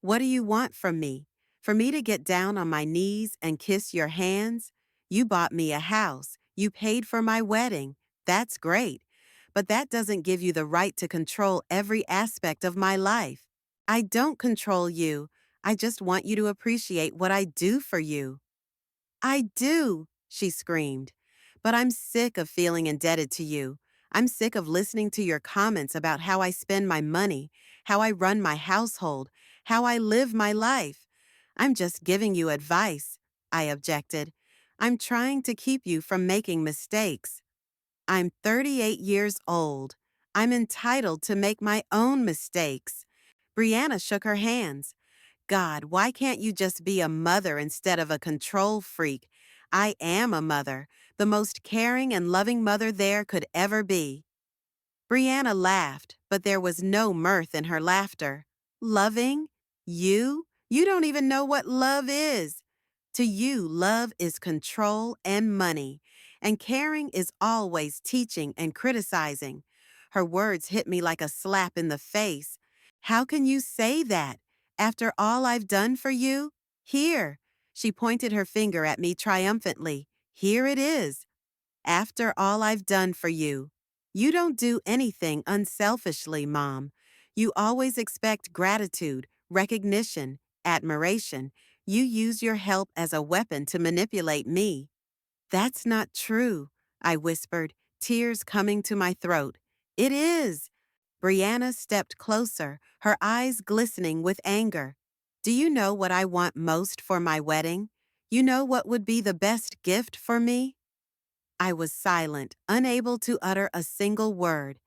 [SPEAKER 1] What do you want from me? For me to get down on my knees and kiss your hands? You bought me a house. You paid for my wedding. That's great. But that doesn't give you the right to control every aspect of my life. I don't control you. I just want you to appreciate what I do for you. I do, she screamed. But I'm sick of feeling indebted to you. I'm sick of listening to your comments about how I spend my money, how I run my household, how I live my life. I'm just giving you advice, I objected. I'm trying to keep you from making mistakes. I'm 38 years old. I'm entitled to make my own mistakes. Brianna shook her hands. God, why can't you just be a mother instead of a control freak? I am a mother, the most caring and loving mother there could ever be. Brianna laughed, but there was no mirth in her laughter. Loving? You? You don't even know what love is. To you, love is control and money, and caring is always teaching and criticizing. Her words hit me like a slap in the face. How can you say that? After all I've done for you? Here. She pointed her finger at me triumphantly. Here it is. After all I've done for you. You don't do anything unselfishly, Mom. You always expect gratitude, recognition, admiration. You use your help as a weapon to manipulate me. That's not true, I whispered, tears coming to my throat. It is. Brianna stepped closer, her eyes glistening with anger. Do you know what I want most for my wedding? You know what would be the best gift for me? I was silent, unable to utter a single word.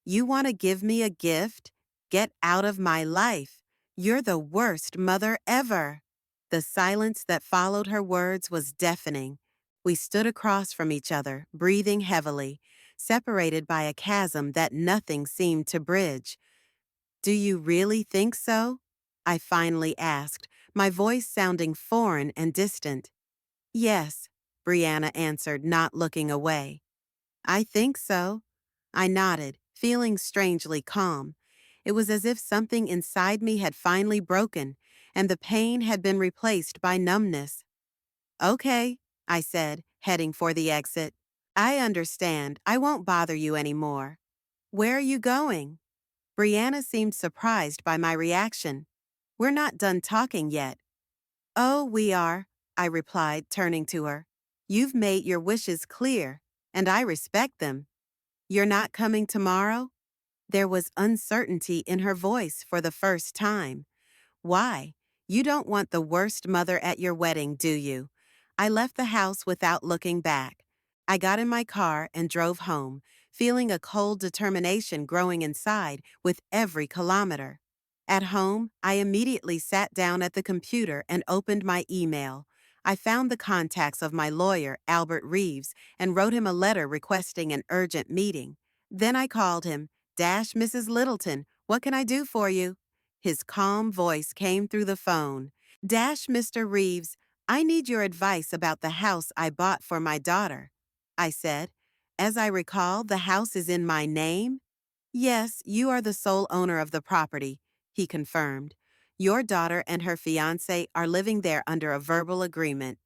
[SPEAKER 1] You want to give me a gift? Get out of my life. You're the worst mother ever. The silence that followed her words was deafening. We stood across from each other, breathing heavily, separated by a chasm that nothing seemed to bridge. Do you really think so? I finally asked, my voice sounding foreign and distant. Yes, Brianna answered, not looking away. I think so. I nodded, feeling strangely calm. It was as if something inside me had finally broken, and the pain had been replaced by numbness. Okay, I said, heading for the exit. I understand. I won't bother you anymore. Where are you going? Brianna seemed surprised by my reaction. We're not done talking yet. Oh, we are, I replied, turning to her. You've made your wishes clear, and I respect them. You're not coming tomorrow? There was uncertainty in her voice for the first time. Why? You don't want the worst mother at your wedding, do you? I left the house without looking back. I got in my car and drove home, feeling a cold determination growing inside with every kilometer. At home, I immediately sat down at the computer and opened my email. I found the contacts of my lawyer, Albert Reeves, and wrote him a letter requesting an urgent meeting. Then I called him. Mrs. Littleton, what can I do for you? His calm voice came through the phone. Mr. Reeves, I need your advice about the house I bought for my daughter. I said, as I recall, the house is in my name? Yes, you are the sole owner of the property, he confirmed. Your daughter and her fiancé are living there under a verbal agreement.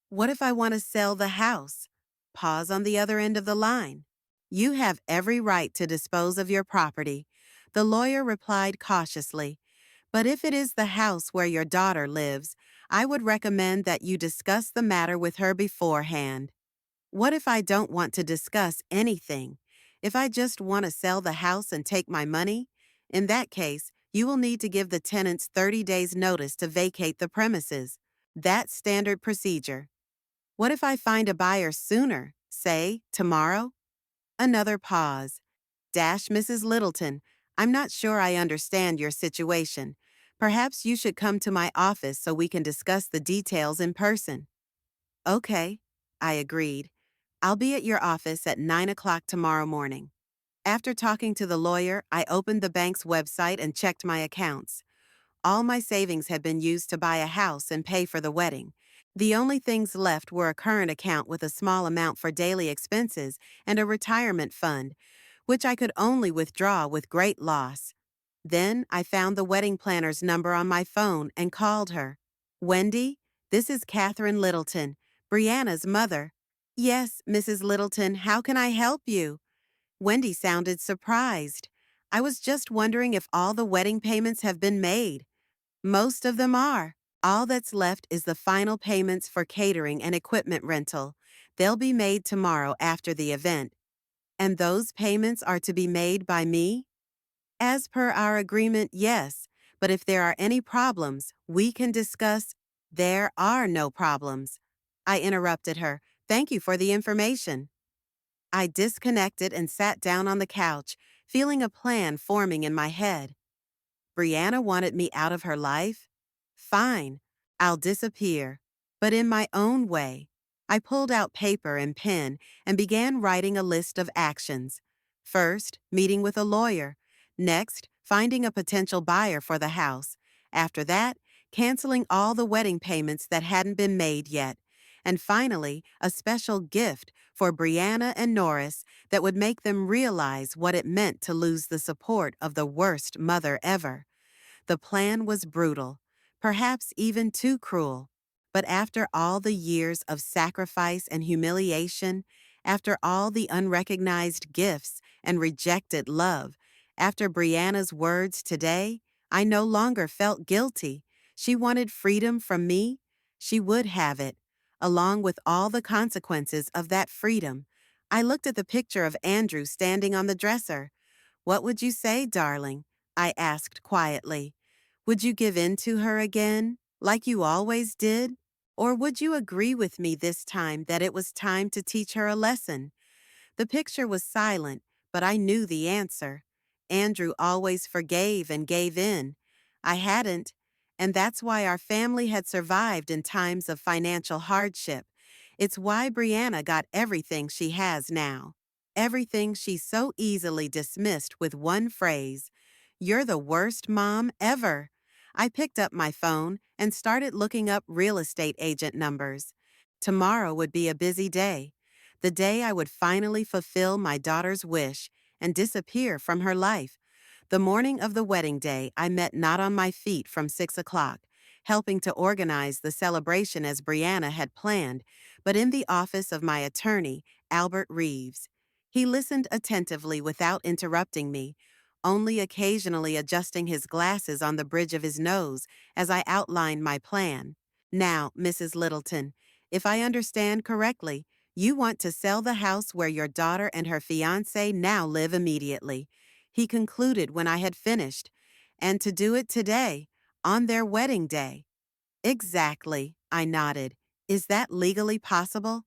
[SPEAKER 1] What if I want to sell the house? Pause on the other end of the line. You have every right to dispose of your property. The lawyer replied cautiously. But if it is the house where your daughter lives, I would recommend that you discuss the matter with her beforehand. What if I don't want to discuss anything? If I just want to sell the house and take my money? In that case, you will need to give the tenants 30 days notice to vacate the premises. That's standard procedure. What if I find a buyer sooner, say, tomorrow? Another pause. Mrs. Littleton, I'm not sure I understand your situation. Perhaps you should come to my office so we can discuss the details in person. Okay, I agreed. I'll be at your office at 9 o'clock tomorrow morning. After talking to the lawyer, I opened the bank's website and checked my accounts. All my savings had been used to buy a house and pay for the wedding. The only things left were a current account with a small amount for daily expenses and a retirement fund, which I could only withdraw with great loss. Then I found the wedding planner's number on my phone and called her. Wendy, this is Catherine Littleton, Brianna's mother. Yes, Mrs. Littleton, how can I help you? Wendy sounded surprised. I was just wondering if all the wedding payments have been made. Most of them are. All that's left is the final payments for catering and equipment rental. They'll be made tomorrow after the event. And those payments are to be made by me? As per our agreement, yes. But if there are any problems, we can discuss. There are no problems. I interrupted her. Thank you for the information. I disconnected and sat down on the couch, feeling a plan forming in my head. Brianna wanted me out of her life? Fine, I'll disappear, but in my own way. I pulled out paper and pen and began writing a list of actions. First, meeting with a lawyer. Next, finding a potential buyer for the house. After that, canceling all the wedding payments that hadn't been made yet. And finally, a special gift for Brianna and Norris that would make them realize what it meant to lose the support of the worst mother ever. The plan was brutal, perhaps even too cruel. But after all the years of sacrifice and humiliation, after all the unrecognized gifts and rejected love, after Brianna's words today, I no longer felt guilty. She wanted freedom from me. She would have it, along with all the consequences of that freedom. I looked at the picture of Andrew standing on the dresser. What would you say, darling? I asked quietly. Would you give in to her again, like you always did? Or would you agree with me this time that it was time to teach her a lesson? The picture was silent, but I knew the answer. Andrew always forgave and gave in. I hadn't, and that's why our family had survived in times of financial hardship. It's why Brianna got everything she has now. Everything she so easily dismissed with one phrase. You're the worst mom ever. I picked up my phone and started looking up real estate agent numbers. Tomorrow would be a busy day. The day I would finally fulfill my daughter's wish and disappear from her life. The morning of the wedding day, I met not on my feet from 6 o'clock. helping to organize the celebration as Brianna had planned, but in the office of my attorney, Albert Reeves. He listened attentively without interrupting me, only occasionally adjusting his glasses on the bridge of his nose as I outlined my plan. Now, Mrs. Littleton, if I understand correctly, you want to sell the house where your daughter and her fiancé now live immediately, he concluded when I had finished, and to do it today, on their wedding day. Exactly, I nodded. Is that legally possible?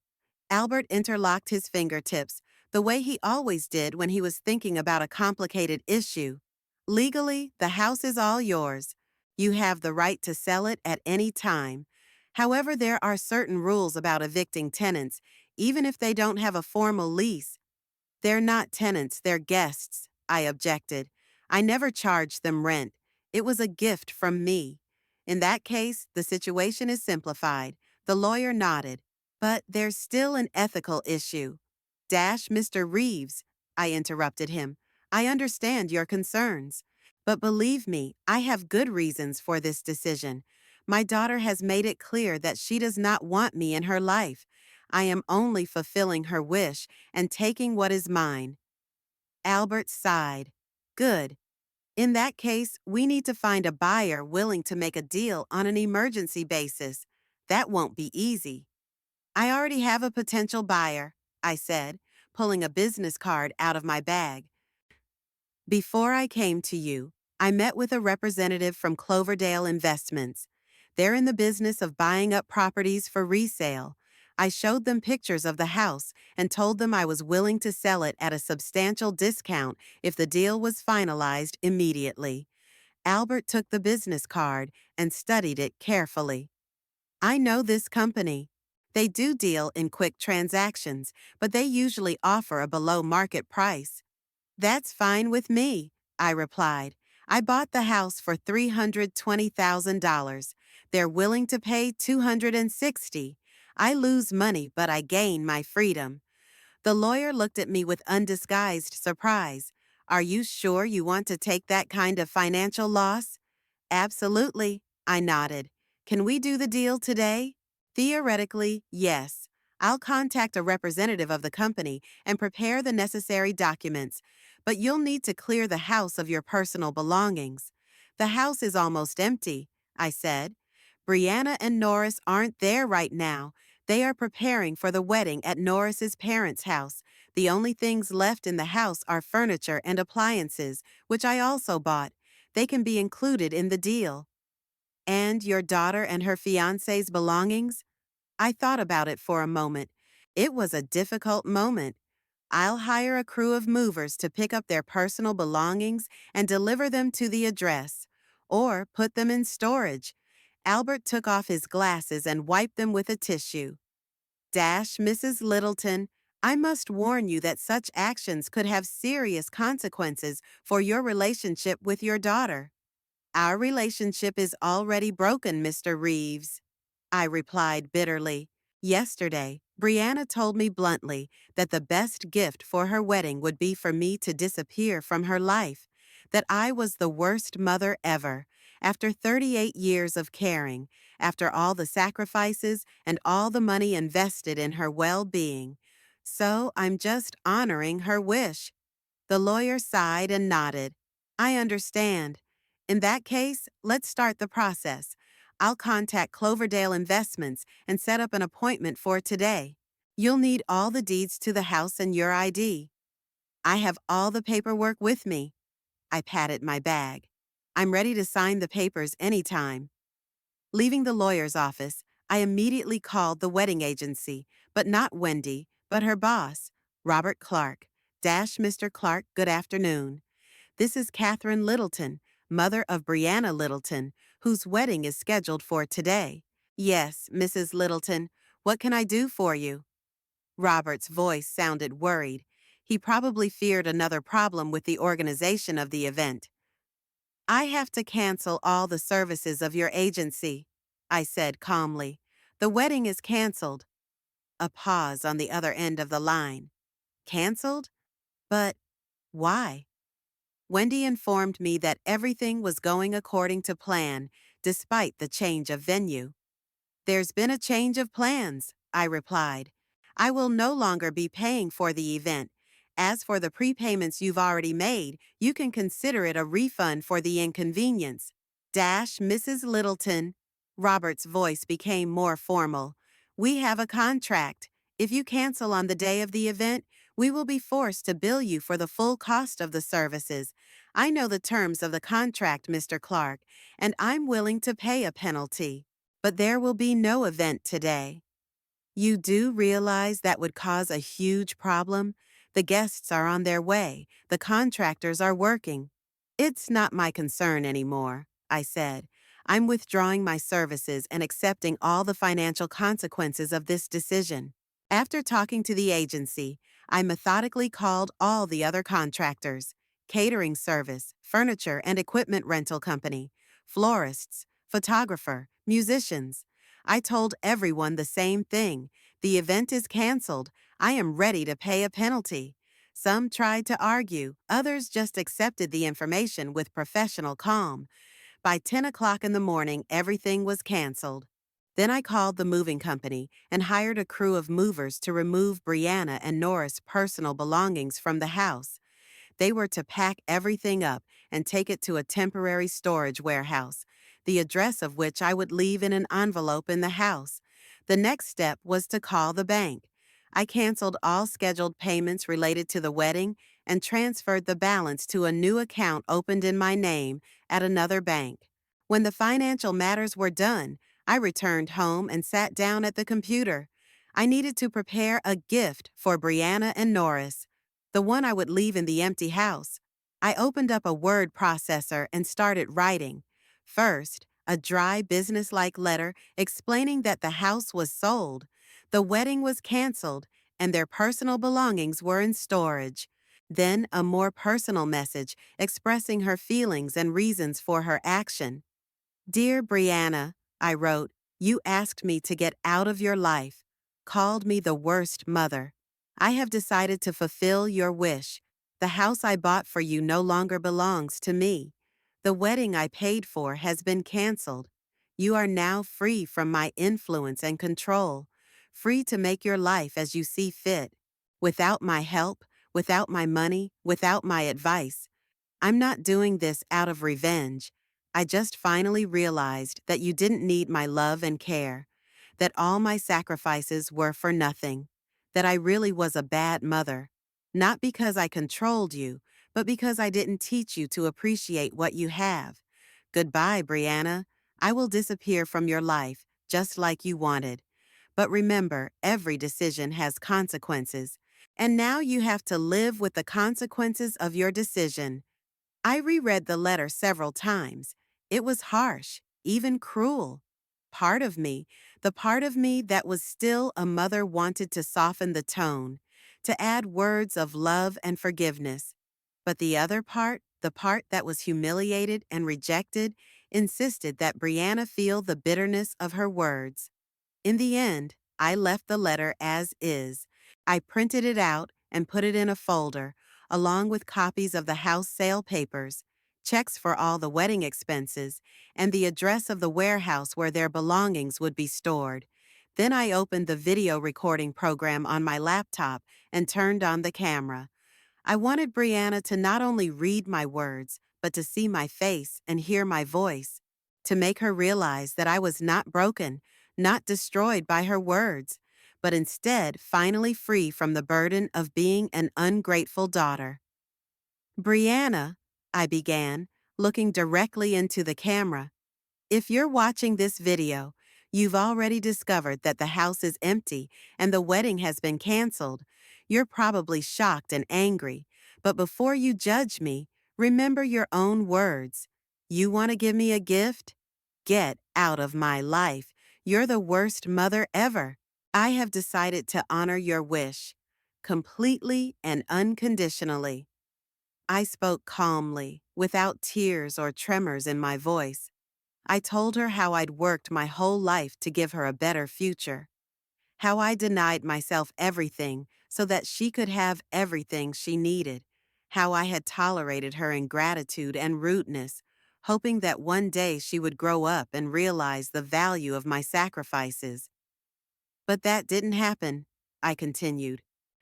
[SPEAKER 1] Albert interlocked his fingertips, the way he always did when he was thinking about a complicated issue. Legally, the house is all yours. You have the right to sell it at any time. However, there are certain rules about evicting tenants, even if they don't have a formal lease. They're not tenants, they're guests, I objected. I never charged them rent. It was a gift from me. In that case, the situation is simplified. The lawyer nodded. But there's still an ethical issue. Mr. Reeves, I interrupted him. I understand your concerns. But believe me, I have good reasons for this decision. My daughter has made it clear that she does not want me in her life. I am only fulfilling her wish and taking what is mine. Albert sighed. Good. In that case, we need to find a buyer willing to make a deal on an emergency basis. That won't be easy. I already have a potential buyer, I said, pulling a business card out of my bag. Before I came to you, I met with a representative from Cloverdale Investments. They're in the business of buying up properties for resale. I showed them pictures of the house and told them I was willing to sell it at a substantial discount if the deal was finalized immediately. Albert took the business card and studied it carefully. I know this company. They do deal in quick transactions, but they usually offer a below-market price. That's fine with me, I replied. I bought the house for $320,000. They're willing to pay $260,000. I lose money, but I gain my freedom. The lawyer looked at me with undisguised surprise. Are you sure you want to take that kind of financial loss? Absolutely, I nodded. Can we do the deal today? Theoretically, yes. I'll contact a representative of the company and prepare the necessary documents, but you'll need to clear the house of your personal belongings. The house is almost empty, I said. Brianna and Norris aren't there right now. They are preparing for the wedding at Norris's parents' house. The only things left in the house are furniture and appliances, which I also bought. They can be included in the deal. And your daughter and her fiancé's belongings? I thought about it for a moment. It was a difficult moment. I'll hire a crew of movers to pick up their personal belongings and deliver them to the address, or put them in storage. Albert took off his glasses and wiped them with a tissue. Mrs. Littleton, I must warn you that such actions could have serious consequences for your relationship with your daughter. Our relationship is already broken, Mr. Reeves, I replied bitterly. Yesterday, Brianna told me bluntly that the best gift for her wedding would be for me to disappear from her life, that I was the worst mother ever, after 38 years of caring, after all the sacrifices and all the money invested in her well-being. So I'm just honoring her wish. The lawyer sighed and nodded. I understand. In that case, let's start the process. I'll contact Cloverdale Investments and set up an appointment for today. You'll need all the deeds to the house and your ID. I have all the paperwork with me. I patted my bag. I'm ready to sign the papers anytime. Leaving the lawyer's office, I immediately called the wedding agency, but not Wendy, but her boss, Robert Clark. Mr. Clark, good afternoon. This is Catherine Littleton, mother of Brianna Littleton, whose wedding is scheduled for today. Yes, Mrs. Littleton, what can I do for you? Robert's voice sounded worried. He probably feared another problem with the organization of the event. I have to cancel all the services of your agency, I said calmly. The wedding is canceled. A pause on the other end of the line. Canceled? But why? Wendy informed me that everything was going according to plan, despite the change of venue. There's been a change of plans, I replied. I will no longer be paying for the event. As for the prepayments you've already made, you can consider it a refund for the inconvenience. Mrs. Littleton. Robert's voice became more formal. We have a contract. If you cancel on the day of the event, we will be forced to bill you for the full cost of the services. I know the terms of the contract, Mr. Clark, and I'm willing to pay a penalty. But there will be no event today. You do realize that would cause a huge problem? The guests are on their way. The contractors are working. It's not my concern anymore, I said. I'm withdrawing my services and accepting all the financial consequences of this decision. After talking to the agency, I methodically called all the other contractors: catering service, furniture and equipment rental company, florists, photographer, musicians. I told everyone the same thing. The event is canceled. I am ready to pay a penalty. Some tried to argue, others just accepted the information with professional calm. By 10 o'clock in the morning, everything was canceled. Then I called the moving company and hired a crew of movers to remove Brianna and Norris' personal belongings from the house. They were to pack everything up and take it to a temporary storage warehouse, the address of which I would leave in an envelope in the house. The next step was to call the bank. I canceled all scheduled payments related to the wedding and transferred the balance to a new account opened in my name at another bank. When the financial matters were done, I returned home and sat down at the computer. I needed to prepare a gift for Brianna and Norris, the one I would leave in the empty house. I opened up a word processor and started writing. First, a dry business-like letter explaining that the house was sold, the wedding was canceled, and their personal belongings were in storage. Then a more personal message expressing her feelings and reasons for her action. Dear Brianna, I wrote, you asked me to get out of your life, called me the worst mother. I have decided to fulfill your wish. The house I bought for you no longer belongs to me. The wedding I paid for has been canceled. You are now free from my influence and control, free to make your life as you see fit. Without my help, without my money, without my advice. I'm not doing this out of revenge. I just finally realized that you didn't need my love and care, that all my sacrifices were for nothing, that I really was a bad mother, not because I controlled you, but because I didn't teach you to appreciate what you have. Goodbye, Brianna. I will disappear from your life, just like you wanted. But remember, every decision has consequences, and now you have to live with the consequences of your decision. I reread the letter several times. It was harsh, even cruel. Part of me, the part of me that was still a mother, wanted to soften the tone, to add words of love and forgiveness. But the other part, the part that was humiliated and rejected, insisted that Brianna feel the bitterness of her words. In the end, I left the letter as is. I printed it out and put it in a folder, along with copies of the house sale papers, checks for all the wedding expenses, and the address of the warehouse where their belongings would be stored. Then I opened the video recording program on my laptop and turned on the camera. I wanted Brianna to not only read my words, but to see my face and hear my voice, to make her realize that I was not broken, not destroyed by her words, but instead finally free from the burden of being an ungrateful daughter. Brianna, I began, looking directly into the camera. If you're watching this video, you've already discovered that the house is empty and the wedding has been canceled. You're probably shocked and angry, but before you judge me, remember your own words. You want to give me a gift? Get out of my life. You're the worst mother ever. I have decided to honor your wish, completely and unconditionally. I spoke calmly, without tears or tremors in my voice. I told her how I'd worked my whole life to give her a better future, how I denied myself everything so that she could have everything she needed, how I had tolerated her ingratitude and rudeness, hoping that one day she would grow up and realize the value of my sacrifices. But that didn't happen, I continued.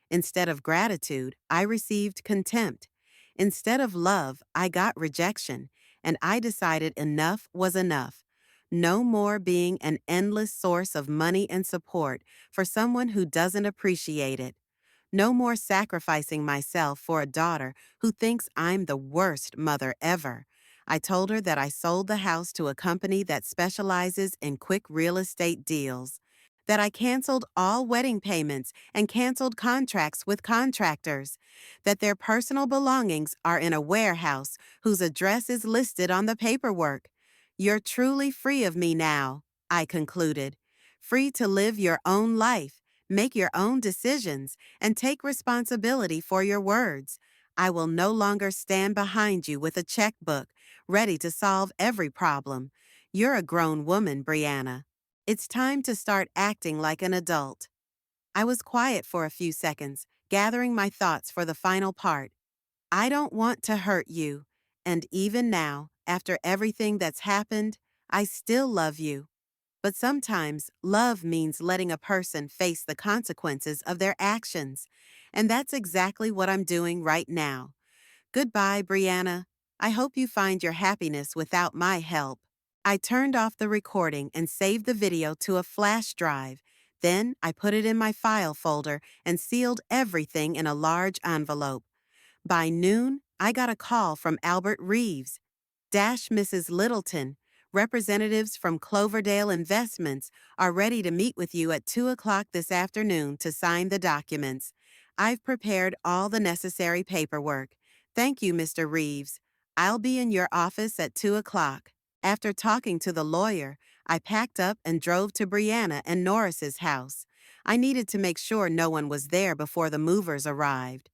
[SPEAKER 1] Instead of gratitude, I received contempt. Instead of love, I got rejection, and I decided enough was enough. No more being an endless source of money and support for someone who doesn't appreciate it. No more sacrificing myself for a daughter who thinks I'm the worst mother ever. I told her that I sold the house to a company that specializes in quick real estate deals, that I canceled all wedding payments and canceled contracts with contractors, that their personal belongings are in a warehouse whose address is listed on the paperwork. You're truly free of me now, I concluded. Free to live your own life, make your own decisions, and take responsibility for your words. I will no longer stand behind you with a checkbook, ready to solve every problem. You're a grown woman, Brianna. It's time to start acting like an adult. I was quiet for a few seconds, gathering my thoughts for the final part. I don't want to hurt you, and even now, after everything that's happened, I still love you. But sometimes love means letting a person face the consequences of their actions, and that's exactly what I'm doing right now. Goodbye, Brianna. I hope you find your happiness without my help. I turned off the recording and saved the video to a flash drive. Then I put it in my file folder and sealed everything in a large envelope. By noon, I got a call from Albert Reeves. Mrs. Littleton, representatives from Cloverdale Investments are ready to meet with you at 2 o'clock this afternoon to sign the documents. I've prepared all the necessary paperwork. Thank you, Mr. Reeves. I'll be in your office at 2 o'clock. After talking to the lawyer, I packed up and drove to Brianna and Norris's house. I needed to make sure no one was there before the movers arrived.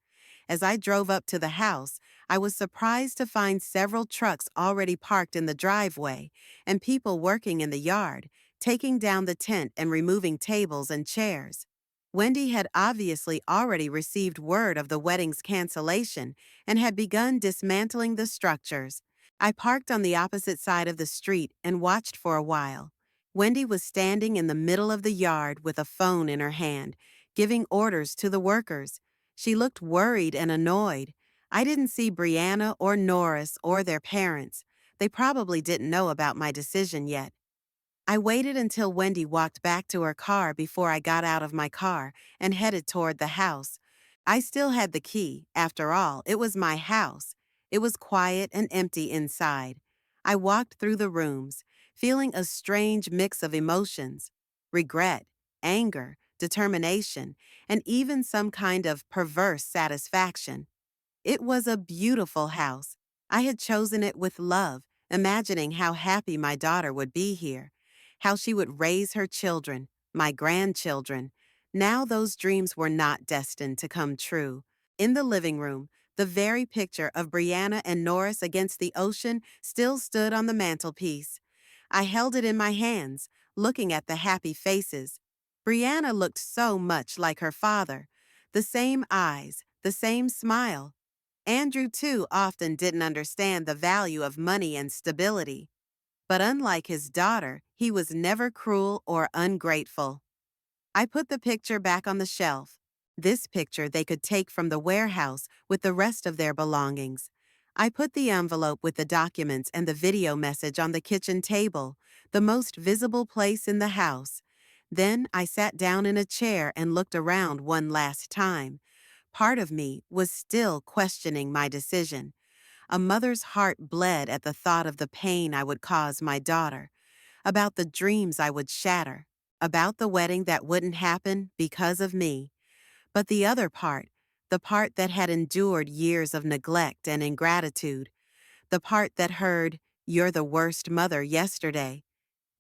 [SPEAKER 1] As I drove up to the house, I was surprised to find several trucks already parked in the driveway and people working in the yard, taking down the tent and removing tables and chairs. Wendy had obviously already received word of the wedding's cancellation and had begun dismantling the structures. I parked on the opposite side of the street and watched for a while. Wendy was standing in the middle of the yard with a phone in her hand, giving orders to the workers. She looked worried and annoyed. I didn't see Brianna or Norris or their parents. They probably didn't know about my decision yet. I waited until Wendy walked back to her car before I got out of my car and headed toward the house. I still had the key. After all, it was my house. It was quiet and empty inside. I walked through the rooms, feeling a strange mix of emotions: regret, anger, determination, and even some kind of perverse satisfaction. It was a beautiful house. I had chosen it with love, imagining how happy my daughter would be here, how she would raise her children, my grandchildren. Now those dreams were not destined to come true. In the living room, the very picture of Brianna and Norris against the ocean still stood on the mantelpiece. I held it in my hands, looking at the happy faces. Brianna looked so much like her father. The same eyes, the same smile. Andrew, too, often didn't understand the value of money and stability. But unlike his daughter, he was never cruel or ungrateful. I put the picture back on the shelf. This picture they could take from the warehouse with the rest of their belongings. I put the envelope with the documents and the video message on the kitchen table, the most visible place in the house. Then I sat down in a chair and looked around one last time. Part of me was still questioning my decision. A mother's heart bled at the thought of the pain I would cause my daughter, about the dreams I would shatter, about the wedding that wouldn't happen because of me. But the other part, the part that had endured years of neglect and ingratitude, the part that heard, "You're the worst mother," yesterday,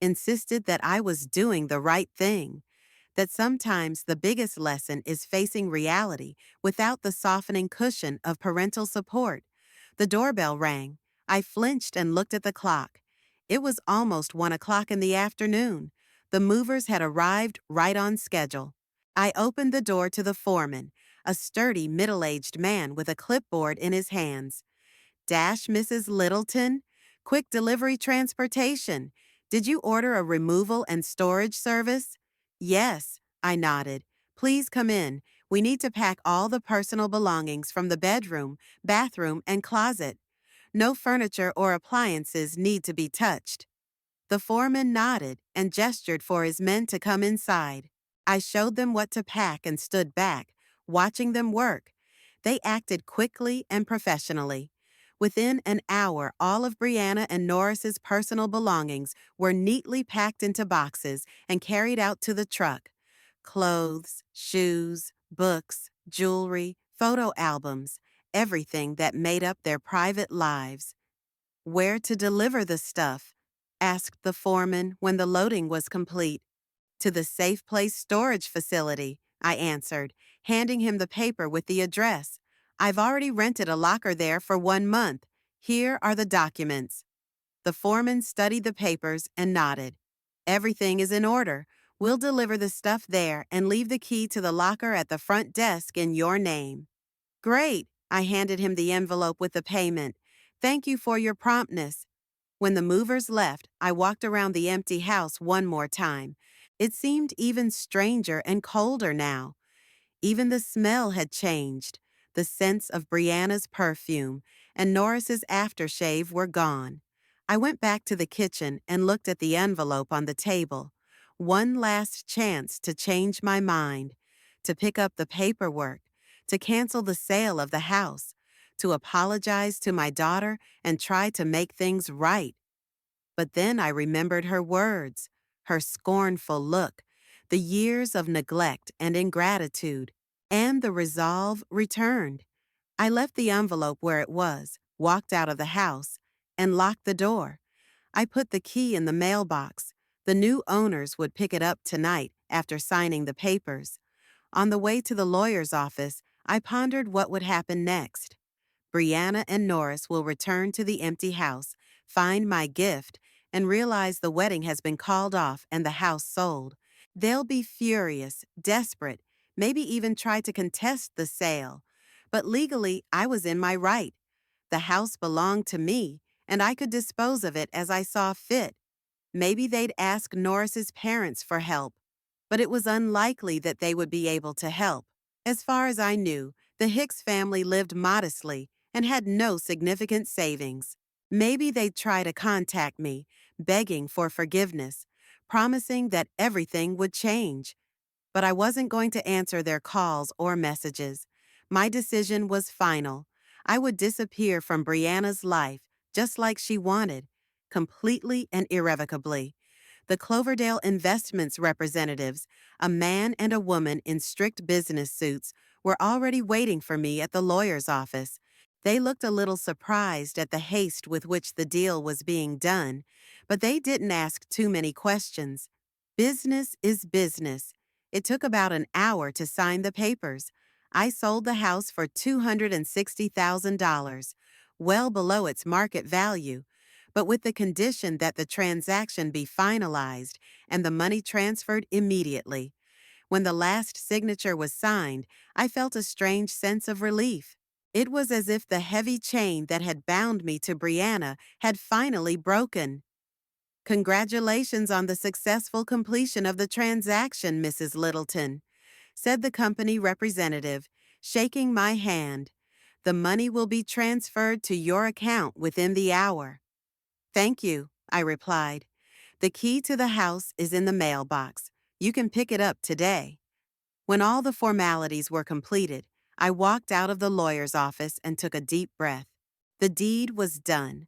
[SPEAKER 1] insisted that I was doing the right thing, that sometimes the biggest lesson is facing reality without the softening cushion of parental support. The doorbell rang. I flinched and looked at the clock. It was almost 1 o'clock in the afternoon. The movers had arrived right on schedule. I opened the door to the foreman, a sturdy, middle-aged man with a clipboard in his hands. Mrs. Littleton? Quick delivery transportation. Did you order a removal and storage service? Yes, I nodded. Please come in. We need to pack all the personal belongings from the bedroom, bathroom, and closet. No furniture or appliances need to be touched. The foreman nodded and gestured for his men to come inside. I showed them what to pack and stood back, watching them work. They acted quickly and professionally. Within an hour, all of Brianna and Norris's personal belongings were neatly packed into boxes and carried out to the truck. Clothes, shoes, books, jewelry, photo albums, everything that made up their private lives. Where to deliver the stuff? Asked the foreman when the loading was complete. To the Safe Place storage facility, I answered, handing him the paper with the address. I've already rented a locker there for 1 month. Here are the documents. The foreman studied the papers and nodded. Everything is in order. We'll deliver the stuff there and leave the key to the locker at the front desk in your name. Great, I handed him the envelope with the payment. Thank you for your promptness. When the movers left, I walked around the empty house one more time. It seemed even stranger and colder now. Even the smell had changed. The scents of Brianna's perfume and Norris's aftershave were gone. I went back to the kitchen and looked at the envelope on the table. One last chance to change my mind, to pick up the paperwork, to cancel the sale of the house, to apologize to my daughter and try to make things right. But then I remembered her words, her scornful look, the years of neglect and ingratitude, and the resolve returned. I left the envelope where it was, walked out of the house, and locked the door. I put the key in the mailbox. The new owners would pick it up tonight after signing the papers. On the way to the lawyer's office, I pondered what would happen next. Brianna and Norris will return to the empty house, find my gift, and realize the wedding has been called off and the house sold. They'll be furious, desperate, maybe even try to contest the sale. But legally, I was in my right. The house belonged to me, and I could dispose of it as I saw fit. Maybe they'd ask Norris's parents for help, but it was unlikely that they would be able to help. As far as I knew, the Hicks family lived modestly and had no significant savings. Maybe they'd try to contact me, begging for forgiveness, promising that everything would change. But I wasn't going to answer their calls or messages. My decision was final. I would disappear from Brianna's life, just like she wanted, completely and irrevocably. The Cloverdale Investments representatives, a man and a woman in strict business suits, were already waiting for me at the lawyer's office. They looked a little surprised at the haste with which the deal was being done, but they didn't ask too many questions. Business is business. It took about an hour to sign the papers. I sold the house for $260,000, well below its market value, but with the condition that the transaction be finalized and the money transferred immediately. When the last signature was signed, I felt a strange sense of relief. It was as if the heavy chain that had bound me to Brianna had finally broken. Congratulations on the successful completion of the transaction, Mrs. Littleton, said the company representative, shaking my hand. The money will be transferred to your account within the hour. Thank you, I replied. The key to the house is in the mailbox. You can pick it up today. When all the formalities were completed, I walked out of the lawyer's office and took a deep breath. The deed was done.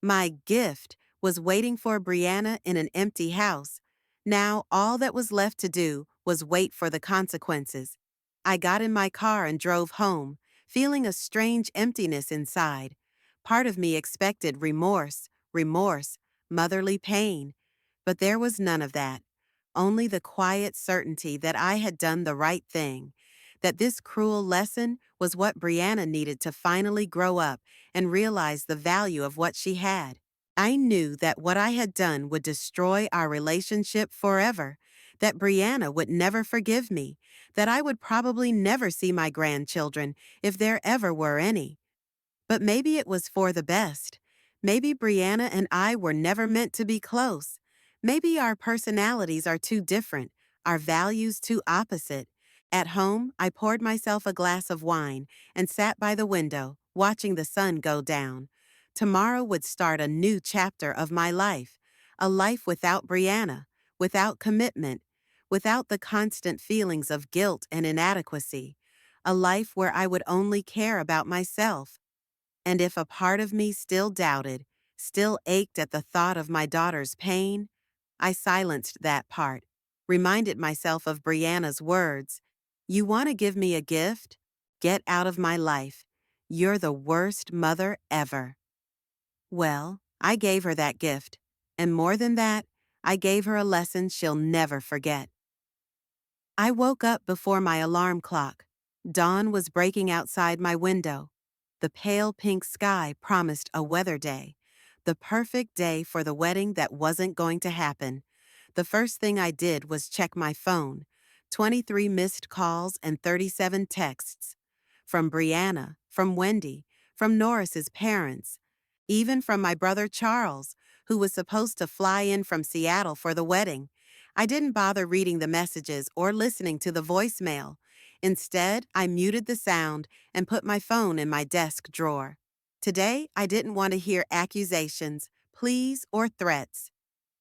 [SPEAKER 1] My gift was waiting for Brianna in an empty house. Now all that was left to do was wait for the consequences. I got in my car and drove home, feeling a strange emptiness inside. Part of me expected remorse, motherly pain. But there was none of that. Only the quiet certainty that I had done the right thing, that this cruel lesson was what Brianna needed to finally grow up and realize the value of what she had. I knew that what I had done would destroy our relationship forever, that Brianna would never forgive me, that I would probably never see my grandchildren if there ever were any. But maybe it was for the best. Maybe Brianna and I were never meant to be close. Maybe our personalities are too different, our values too opposite. At home, I poured myself a glass of wine and sat by the window, watching the sun go down. Tomorrow would start a new chapter of my life, a life without Brianna, without commitment, without the constant feelings of guilt and inadequacy, a life where I would only care about myself. And if a part of me still doubted, still ached at the thought of my daughter's pain, I silenced that part, reminded myself of Brianna's words. You want to give me a gift? Get out of my life. You're the worst mother ever. Well, I gave her that gift. And more than that, I gave her a lesson she'll never forget. I woke up before my alarm clock. Dawn was breaking outside my window. The pale pink sky promised a weather day, the perfect day for the wedding that wasn't going to happen. The first thing I did was check my phone. 23 missed calls and 37 texts. From Brianna, from Wendy, from Norris's parents, even from my brother Charles, who was supposed to fly in from Seattle for the wedding. I didn't bother reading the messages or listening to the voicemail. Instead, I muted the sound and put my phone in my desk drawer. Today, I didn't want to hear accusations, pleas, or threats.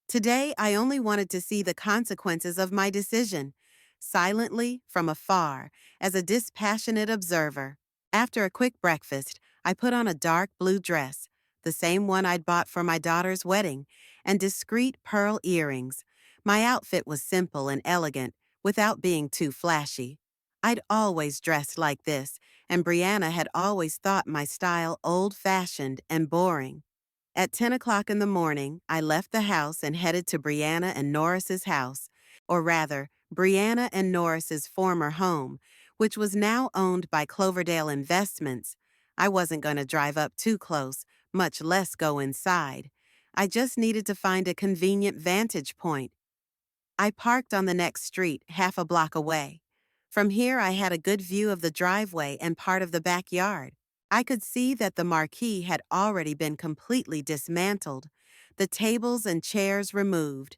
[SPEAKER 1] Today, I only wanted to see the consequences of my decision, silently, from afar, as a dispassionate observer. After a quick breakfast, I put on a dark blue dress, the same one I'd bought for my daughter's wedding, and discreet pearl earrings. My outfit was simple and elegant, without being too flashy. I'd always dressed like this, and Brianna had always thought my style old-fashioned and boring. At 10 o'clock in the morning, I left the house and headed to Brianna and Norris's house, or rather, Brianna and Norris's former home, which was now owned by Cloverdale Investments. I wasn't going to drive up too close, much less go inside. I just needed to find a convenient vantage point. I parked on the next street, half a block away. From here, I had a good view of the driveway and part of the backyard. I could see that the marquee had already been completely dismantled, the tables and chairs removed.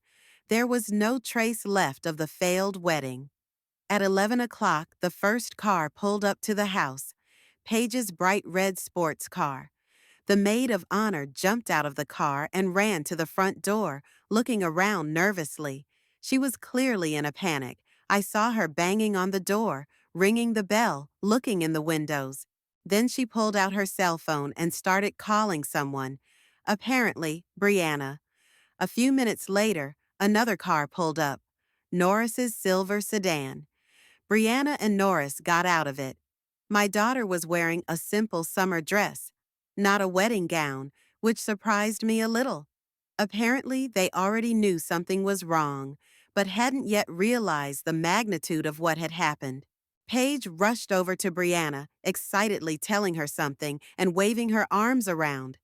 [SPEAKER 1] There was no trace left of the failed wedding. At 11 o'clock, the first car pulled up to the house, Paige's bright red sports car. The maid of honor jumped out of the car and ran to the front door, looking around nervously. She was clearly in a panic. I saw her banging on the door, ringing the bell, looking in the windows. Then she pulled out her cell phone and started calling someone. Apparently, Brianna. A few minutes later, another car pulled up. Norris's silver sedan. Brianna and Norris got out of it. My daughter was wearing a simple summer dress, not a wedding gown, which surprised me a little. Apparently, they already knew something was wrong, but hadn't yet realized the magnitude of what had happened. Paige rushed over to Brianna, excitedly telling her something and waving her arms around.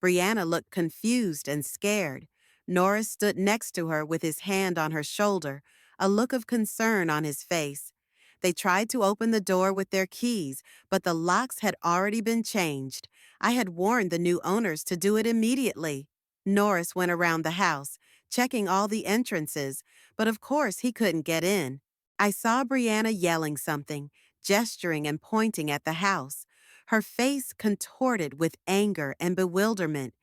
[SPEAKER 1] Brianna looked confused and scared. Norris stood next to her with his hand on her shoulder, a look of concern on his face. They tried to open the door with their keys, but the locks had already been changed. I had warned the new owners to do it immediately. Norris went around the house, checking all the entrances, but of course he couldn't get in. I saw Brianna yelling something, gesturing and pointing at the house, her face contorted with anger and bewilderment.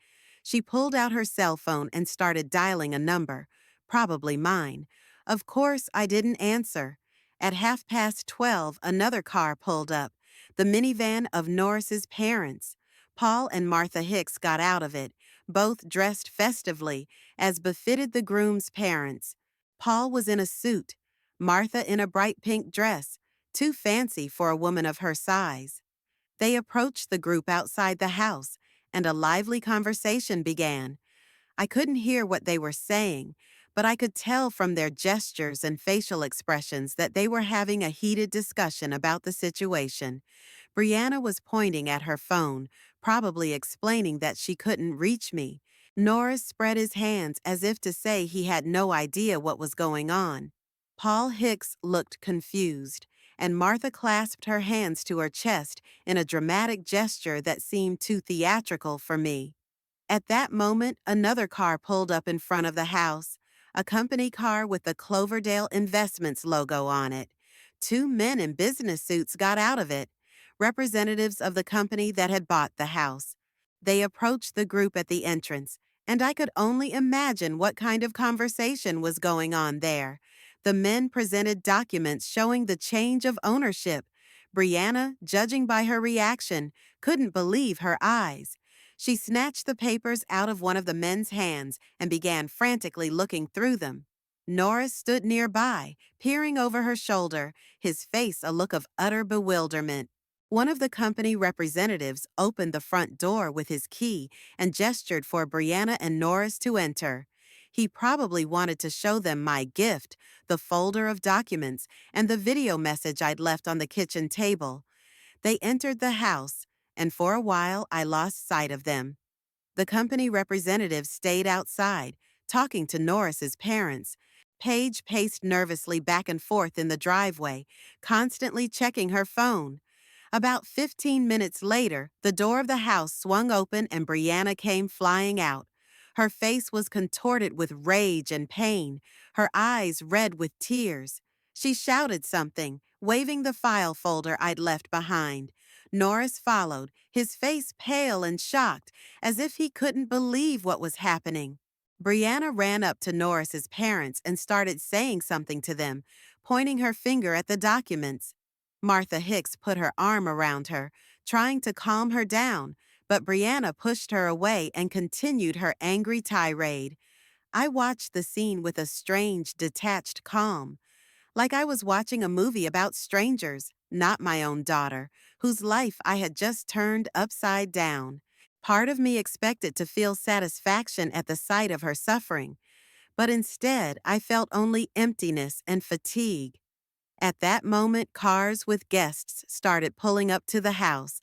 [SPEAKER 1] She pulled out her cell phone and started dialing a number, probably mine. Of course, I didn't answer. At 12:30, another car pulled up, the minivan of Norris's parents. Paul and Martha Hicks got out of it, both dressed festively, as befitted the groom's parents. Paul was in a suit, Martha in a bright pink dress, too fancy for a woman of her size. They approached the group outside the house, and a lively conversation began. I couldn't hear what they were saying, but I could tell from their gestures and facial expressions that they were having a heated discussion about the situation. Brianna was pointing at her phone, probably explaining that she couldn't reach me. Norris spread his hands as if to say he had no idea what was going on. Paul Hicks looked confused, and Martha clasped her hands to her chest in a dramatic gesture that seemed too theatrical for me. At that moment, another car pulled up in front of the house, a company car with the Cloverdale Investments logo on it. Two men in business suits got out of it, representatives of the company that had bought the house. They approached the group at the entrance, and I could only imagine what kind of conversation was going on there. The men presented documents showing the change of ownership. Brianna, judging by her reaction, couldn't believe her eyes. She snatched the papers out of one of the men's hands and began frantically looking through them. Norris stood nearby, peering over her shoulder, his face a look of utter bewilderment. One of the company representatives opened the front door with his key and gestured for Brianna and Norris to enter. He probably wanted to show them my gift, the folder of documents, and the video message I'd left on the kitchen table. They entered the house, and for a while I lost sight of them. The company representative stayed outside, talking to Norris's parents. Paige paced nervously back and forth in the driveway, constantly checking her phone. About 15 minutes later, the door of the house swung open and Brianna came flying out. Her face was contorted with rage and pain, her eyes red with tears. She shouted something, waving the file folder I'd left behind. Norris followed, his face pale and shocked, as if he couldn't believe what was happening. Brianna ran up to Norris's parents and started saying something to them, pointing her finger at the documents. Martha Hicks put her arm around her, trying to calm her down, but Brianna pushed her away and continued her angry tirade. I watched the scene with a strange, detached calm, like I was watching a movie about strangers, not my own daughter, whose life I had just turned upside down. Part of me expected to feel satisfaction at the sight of her suffering, but instead I felt only emptiness and fatigue. At that moment, cars with guests started pulling up to the house.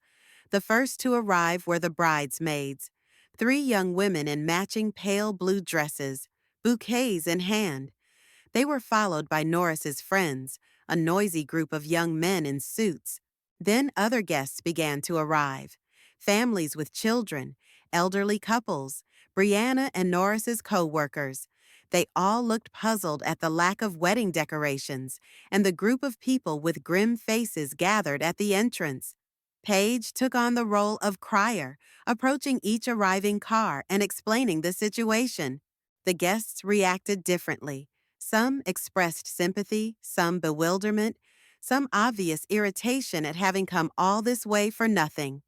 [SPEAKER 1] The first to arrive were the bridesmaids, three young women in matching pale blue dresses, bouquets in hand. They were followed by Norris's friends, a noisy group of young men in suits. Then other guests began to arrive, families with children, elderly couples, Brianna and Norris's co-workers. They all looked puzzled at the lack of wedding decorations, and the group of people with grim faces gathered at the entrance. Paige took on the role of crier, approaching each arriving car and explaining the situation. The guests reacted differently. Some expressed sympathy, some bewilderment, some obvious irritation at having come all this way for nothing.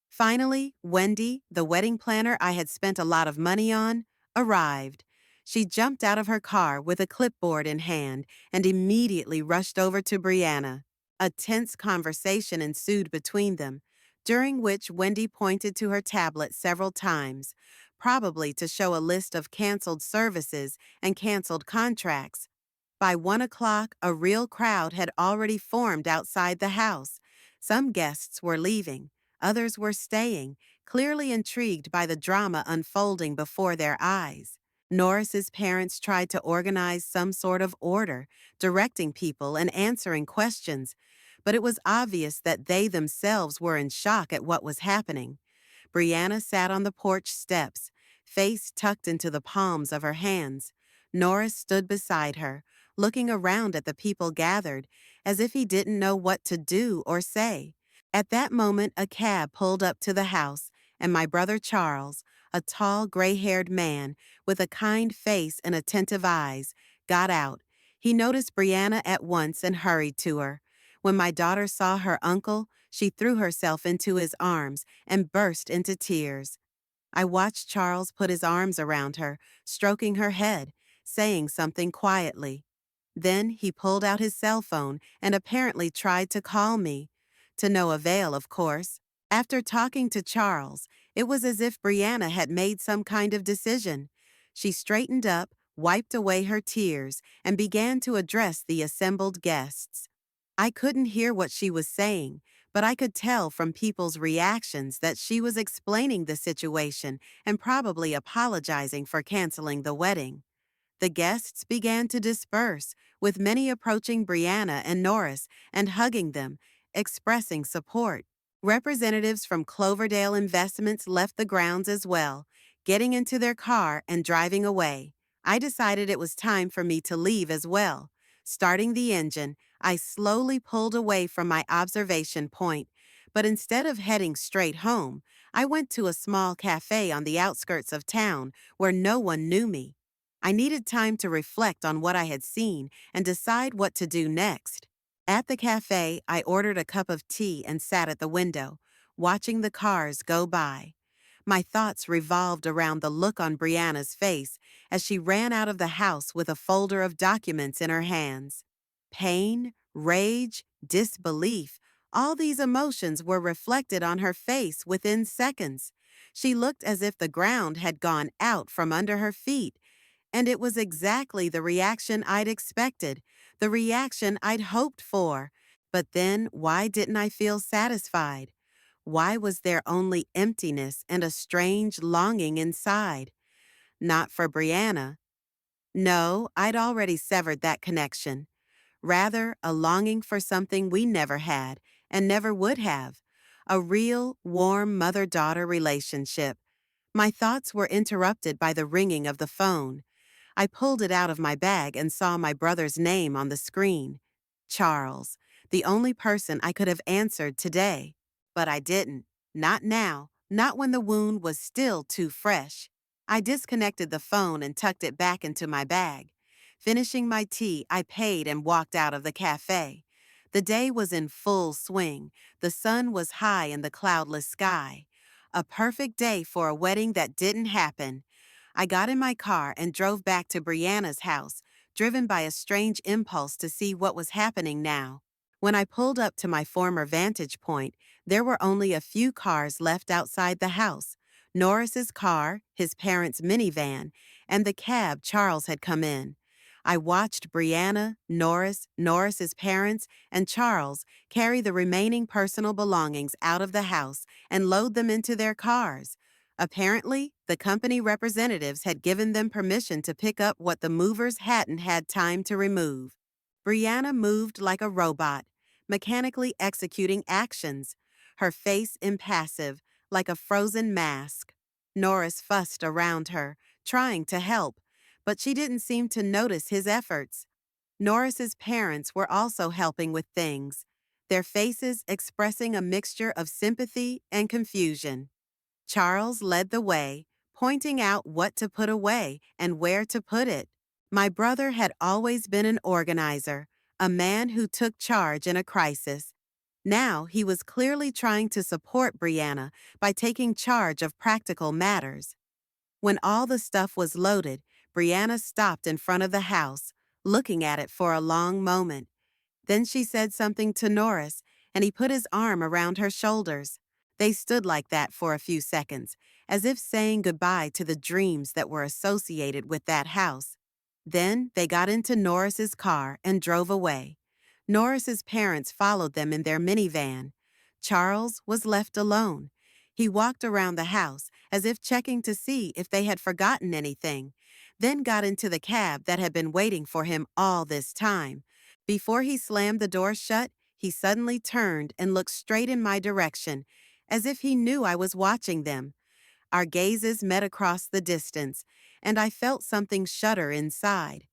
[SPEAKER 1] Finally, Wendy, the wedding planner I had spent a lot of money on, arrived. She jumped out of her car with a clipboard in hand and immediately rushed over to Brianna. A tense conversation ensued between them, during which Wendy pointed to her tablet several times, probably to show a list of canceled services and canceled contracts. By 1 o'clock, a real crowd had already formed outside the house. Some guests were leaving, others were staying, clearly intrigued by the drama unfolding before their eyes. Norris's parents tried to organize some sort of order, directing people and answering questions, but it was obvious that they themselves were in shock at what was happening. Brianna sat on the porch steps, face tucked into the palms of her hands. Norris stood beside her, looking around at the people gathered, as if he didn't know what to do or say. At that moment, a cab pulled up to the house, and my brother Charles, a tall, gray-haired man with a kind face and attentive eyes, got out. He noticed Brianna at once and hurried to her. When my daughter saw her uncle, she threw herself into his arms and burst into tears. I watched Charles put his arms around her, stroking her head, saying something quietly. Then he pulled out his cell phone and apparently tried to call me. To no avail, of course. After talking to Charles, it was as if Brianna had made some kind of decision. She straightened up, wiped away her tears, and began to address the assembled guests. I couldn't hear what she was saying, but I could tell from people's reactions that she was explaining the situation and probably apologizing for canceling the wedding. The guests began to disperse, with many approaching Brianna and Norris and hugging them, expressing support. Representatives from Cloverdale Investments left the grounds as well, Getting into their car and driving away, I decided it was time for me to leave as well. Starting the engine, I slowly pulled away from my observation point, but instead of heading straight home, I went to a small cafe on the outskirts of town where no one knew me. I needed time to reflect on what I had seen and decide what to do next. At the cafe, I ordered a cup of tea and sat at the window, watching the cars go by. My thoughts revolved around the look on Brianna's face as she ran out of the house with a folder of documents in her hands. Pain, rage, disbelief, all these emotions were reflected on her face within seconds. She looked as if the ground had gone out from under her feet, and it was exactly the reaction I'd expected, the reaction I'd hoped for. But then, why didn't I feel satisfied? Why was there only emptiness and a strange longing inside? Not for Brianna. No, I'd already severed that connection. Rather, a longing for something we never had and never would have. A real, warm mother-daughter relationship. My thoughts were interrupted by the ringing of the phone. I pulled it out of my bag and saw my brother's name on the screen. Charles, the only person I could have answered today. But I didn't. Not now. Not when the wound was still too fresh. I disconnected the phone and tucked it back into my bag. Finishing my tea, I paid and walked out of the cafe. The day was in full swing. The sun was high in the cloudless sky. A perfect day for a wedding that didn't happen. I got in my car and drove back to Brianna's house, driven by a strange impulse to see what was happening now. When I pulled up to my former vantage point, there were only a few cars left outside the house. Norris's car, his parents' minivan, and the cab Charles had come in. I watched Brianna, Norris, Norris's parents, and Charles carry the remaining personal belongings out of the house and load them into their cars. Apparently, the company representatives had given them permission to pick up what the movers hadn't had time to remove. Brianna moved like a robot, mechanically executing actions, her face impassive, like a frozen mask. Norris fussed around her, trying to help, but she didn't seem to notice his efforts. Norris's parents were also helping with things, their faces expressing a mixture of sympathy and confusion. Charles led the way, pointing out what to put away and where to put it. My brother had always been an organizer, a man who took charge in a crisis. Now he was clearly trying to support Brianna by taking charge of practical matters. When all the stuff was loaded, Brianna stopped in front of the house, looking at it for a long moment. Then she said something to Norris, and he put his arm around her shoulders. They stood like that for a few seconds, as if saying goodbye to the dreams that were associated with that house. Then they got into Norris's car and drove away. Norris's parents followed them in their minivan. Charles was left alone. He walked around the house as if checking to see if they had forgotten anything, then got into the cab that had been waiting for him all this time. Before he slammed the door shut, he suddenly turned and looked straight in my direction, as if he knew I was watching them. Our gazes met across the distance, and I felt something shudder inside.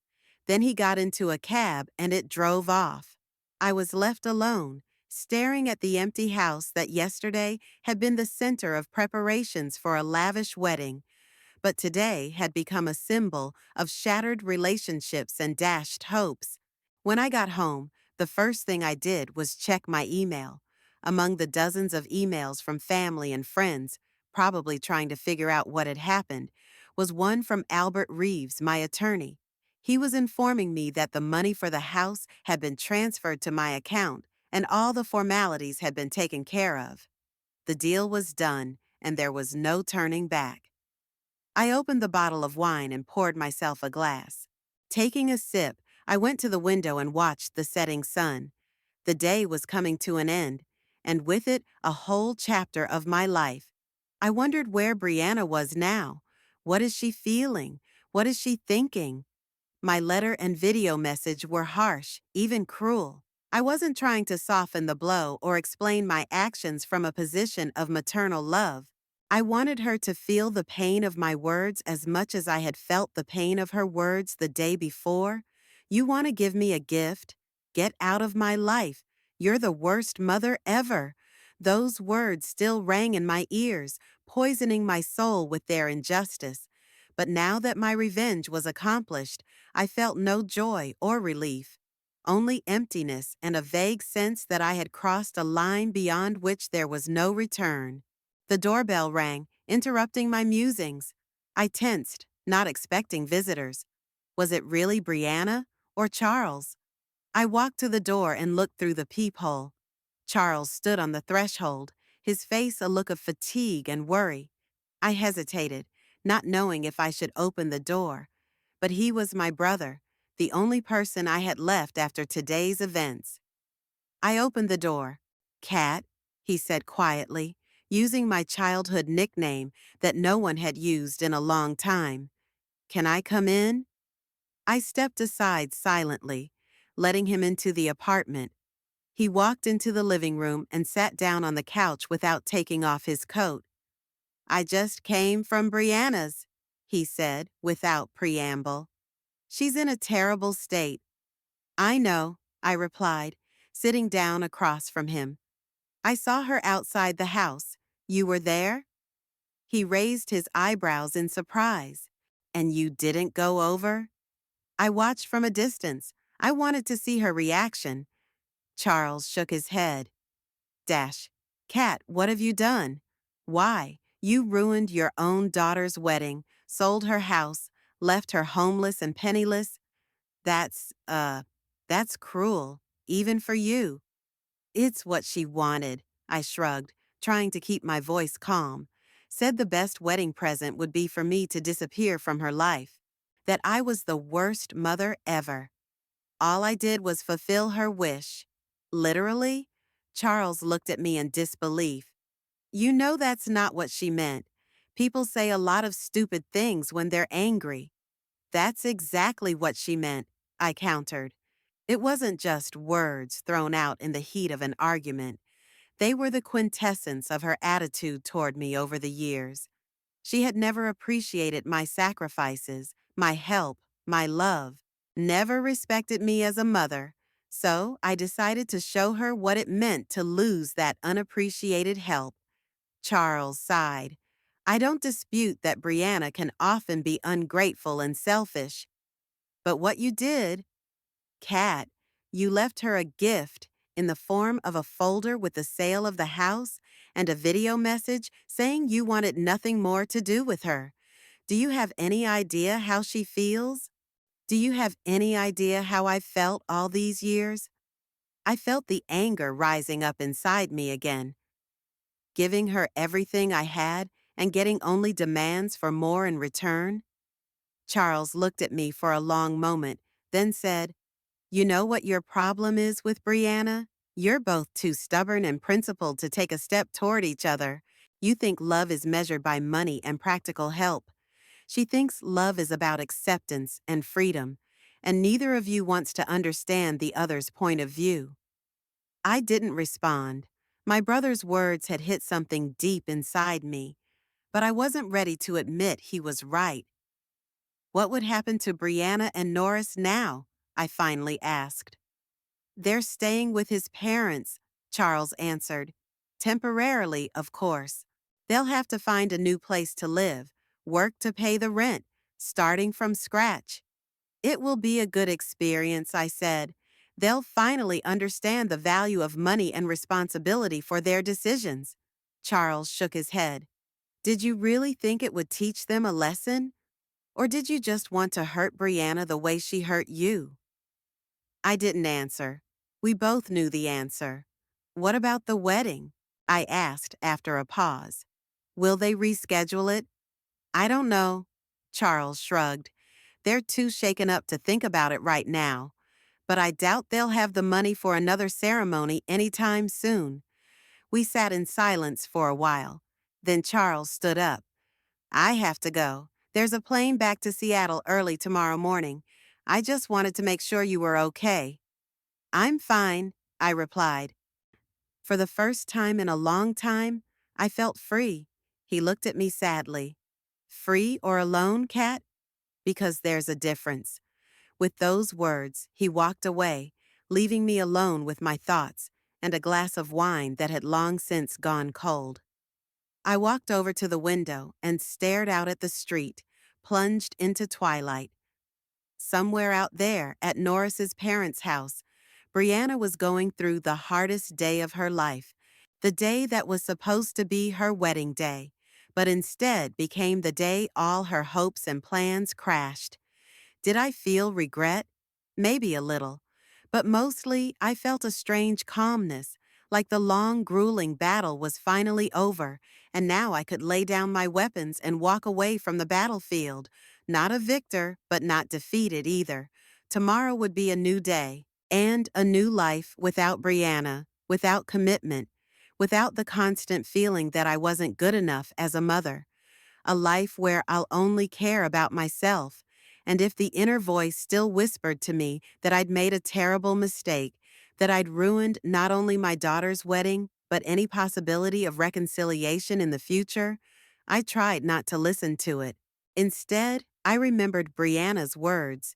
[SPEAKER 1] Then he got into a cab and it drove off. I was left alone, staring at the empty house that yesterday had been the center of preparations for a lavish wedding, but today had become a symbol of shattered relationships and dashed hopes. When I got home, the first thing I did was check my email. Among the dozens of emails from family and friends, probably trying to figure out what had happened, was one from Albert Reeves, my attorney. He was informing me that the money for the house had been transferred to my account and all the formalities had been taken care of. The deal was done, and there was no turning back. I opened the bottle of wine and poured myself a glass. Taking a sip, I went to the window and watched the setting sun. The day was coming to an end, and with it, a whole chapter of my life. I wondered where Brianna was now. What is she feeling? What is she thinking? My letter and video message were harsh, even cruel. I wasn't trying to soften the blow or explain my actions from a position of maternal love. I wanted her to feel the pain of my words as much as I had felt the pain of her words the day before. You want to give me a gift? Get out of my life. You're the worst mother ever. Those words still rang in my ears, poisoning my soul with their injustice. But now that my revenge was accomplished, I felt no joy or relief. Only emptiness and a vague sense that I had crossed a line beyond which there was no return. The doorbell rang, interrupting my musings. I tensed, not expecting visitors. Was it really Brianna or Charles? I walked to the door and looked through the peephole. Charles stood on the threshold, his face a look of fatigue and worry. I hesitated, not knowing if I should open the door. But he was my brother, the only person I had left after today's events. I opened the door. "Cat," he said quietly, using my childhood nickname that no one had used in a long time. "Can I come in?" I stepped aside silently, letting him into the apartment. He walked into the living room and sat down on the couch without taking off his coat. "I just came from Brianna's," he said without preamble. "She's in a terrible state." "I know," I replied, sitting down across from him. "I saw her outside the house. You were there?" He raised his eyebrows in surprise. "And you didn't go over?" I watched from a distance. I wanted to see her reaction. Charles shook his head. Cat, what have you done? Why? You ruined your own daughter's wedding, sold her house, left her homeless and penniless. That's, that's cruel, even for you." "It's what she wanted," I shrugged, trying to keep my voice calm. Said the best wedding present would be for me to disappear from her life. That I was the worst mother ever. All I did was fulfill her wish. "Literally?" Charles looked at me in disbelief. "You know that's not what she meant. People say a lot of stupid things when they're angry." "That's exactly what she meant," I countered. It wasn't just words thrown out in the heat of an argument. They were the quintessence of her attitude toward me over the years. She had never appreciated my sacrifices, my help, my love, never respected me as a mother. So I decided to show her what it meant to lose that unappreciated help. Charles sighed. "I don't dispute that Brianna can often be ungrateful and selfish. But what you did, Cat, you left her a gift in the form of a folder with the sale of the house and a video message saying you wanted nothing more to do with her. Do you have any idea how she feels? Do you have any idea how I felt all these years?" I felt the anger rising up inside me again. Giving her everything I had and getting only demands for more in return? Charles looked at me for a long moment, then said, "You know what your problem is with Brianna? You're both too stubborn and principled to take a step toward each other. You think love is measured by money and practical help. She thinks love is about acceptance and freedom, and neither of you wants to understand the other's point of view." I didn't respond. My brother's words had hit something deep inside me, but I wasn't ready to admit he was right. "What would happen to Brianna and Norris now?" I finally asked. "They're staying with his parents," Charles answered. "Temporarily, of course. They'll have to find a new place to live, work to pay the rent, starting from scratch." "It will be a good experience," I said. "They'll finally understand the value of money and responsibility for their decisions." Charles shook his head. "Did you really think it would teach them a lesson? Or did you just want to hurt Brianna the way she hurt you?" I didn't answer. We both knew the answer. "What about the wedding?" I asked after a pause. "Will they reschedule it?" "I don't know." Charles shrugged. "They're too shaken up to think about it right now. But I doubt they'll have the money for another ceremony anytime soon." We sat in silence for a while. Then Charles stood up. "I have to go. There's a plane back to Seattle early tomorrow morning. I just wanted to make sure you were okay." "I'm fine," I replied. For the first time in a long time, I felt free. He looked at me sadly. Free or alone, Cat? Because there's a difference. With those words, he walked away, leaving me alone with my thoughts and a glass of wine that had long since gone cold. I walked over to the window and stared out at the street, plunged into twilight. Somewhere out there at Norris's parents' house, Brianna was going through the hardest day of her life, the day that was supposed to be her wedding day, but instead became the day all her hopes and plans crashed. Did I feel regret? Maybe a little. But mostly, I felt a strange calmness, like the long, grueling battle was finally over, and now I could lay down my weapons and walk away from the battlefield. Not a victor, but not defeated either. Tomorrow would be a new day, and a new life without Brianna, without commitment, without the constant feeling that I wasn't good enough as a mother. A life where I'll only care about myself, and if the inner voice still whispered to me that I'd made a terrible mistake, that I'd ruined not only my daughter's wedding, but any possibility of reconciliation in the future, I tried not to listen to it. Instead, I remembered Brianna's words,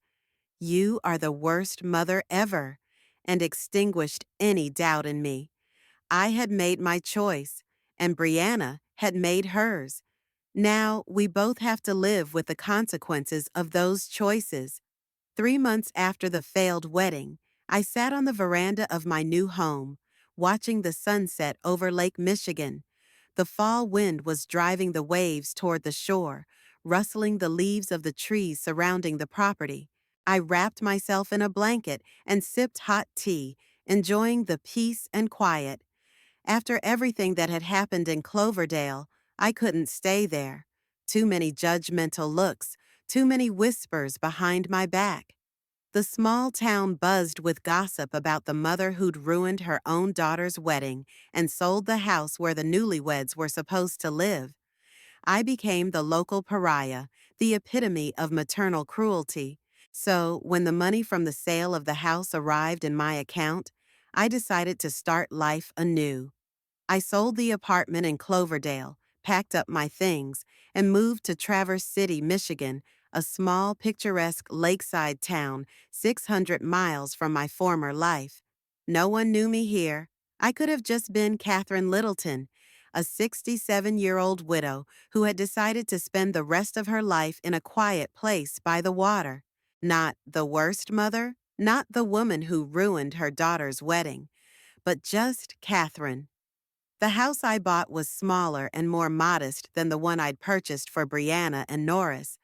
[SPEAKER 1] "You are the worst mother ever," and extinguished any doubt in me. I had made my choice, and Brianna had made hers. Now, we both have to live with the consequences of those choices. 3 months after the failed wedding, I sat on the veranda of my new home, watching the sunset over Lake Michigan. The fall wind was driving the waves toward the shore, rustling the leaves of the trees surrounding the property. I wrapped myself in a blanket and sipped hot tea, enjoying the peace and quiet. After everything that had happened in Cloverdale, I couldn't stay there. Too many judgmental looks, too many whispers behind my back. The small town buzzed with gossip about the mother who'd ruined her own daughter's wedding and sold the house where the newlyweds were supposed to live. I became the local pariah, the epitome of maternal cruelty. So, when the money from the sale of the house arrived in my account, I decided to start life anew. I sold the apartment in Cloverdale, packed up my things, and moved to Traverse City, Michigan, a small, picturesque lakeside town 600 miles from my former life. No one knew me here. I could have just been Catherine Littleton, a 67-year-old widow who had decided to spend the rest of her life in a quiet place by the water. Not the worst mother, not the woman who ruined her daughter's wedding, but just Catherine. The house I bought was smaller and more modest than the one I'd purchased for Brianna and Norris,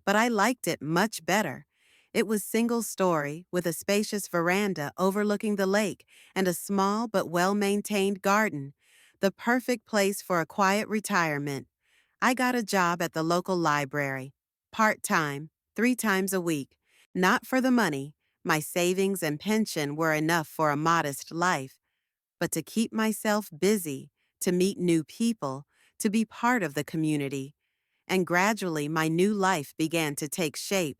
[SPEAKER 1] but I liked it much better. It was single-story with a spacious veranda overlooking the lake and a small but well-maintained garden, the perfect place for a quiet retirement. I got a job at the local library, part-time, 3 times a week. Not for the money. My savings and pension were enough for a modest life, but to keep myself busy, to meet new people, to be part of the community. And gradually my new life began to take shape.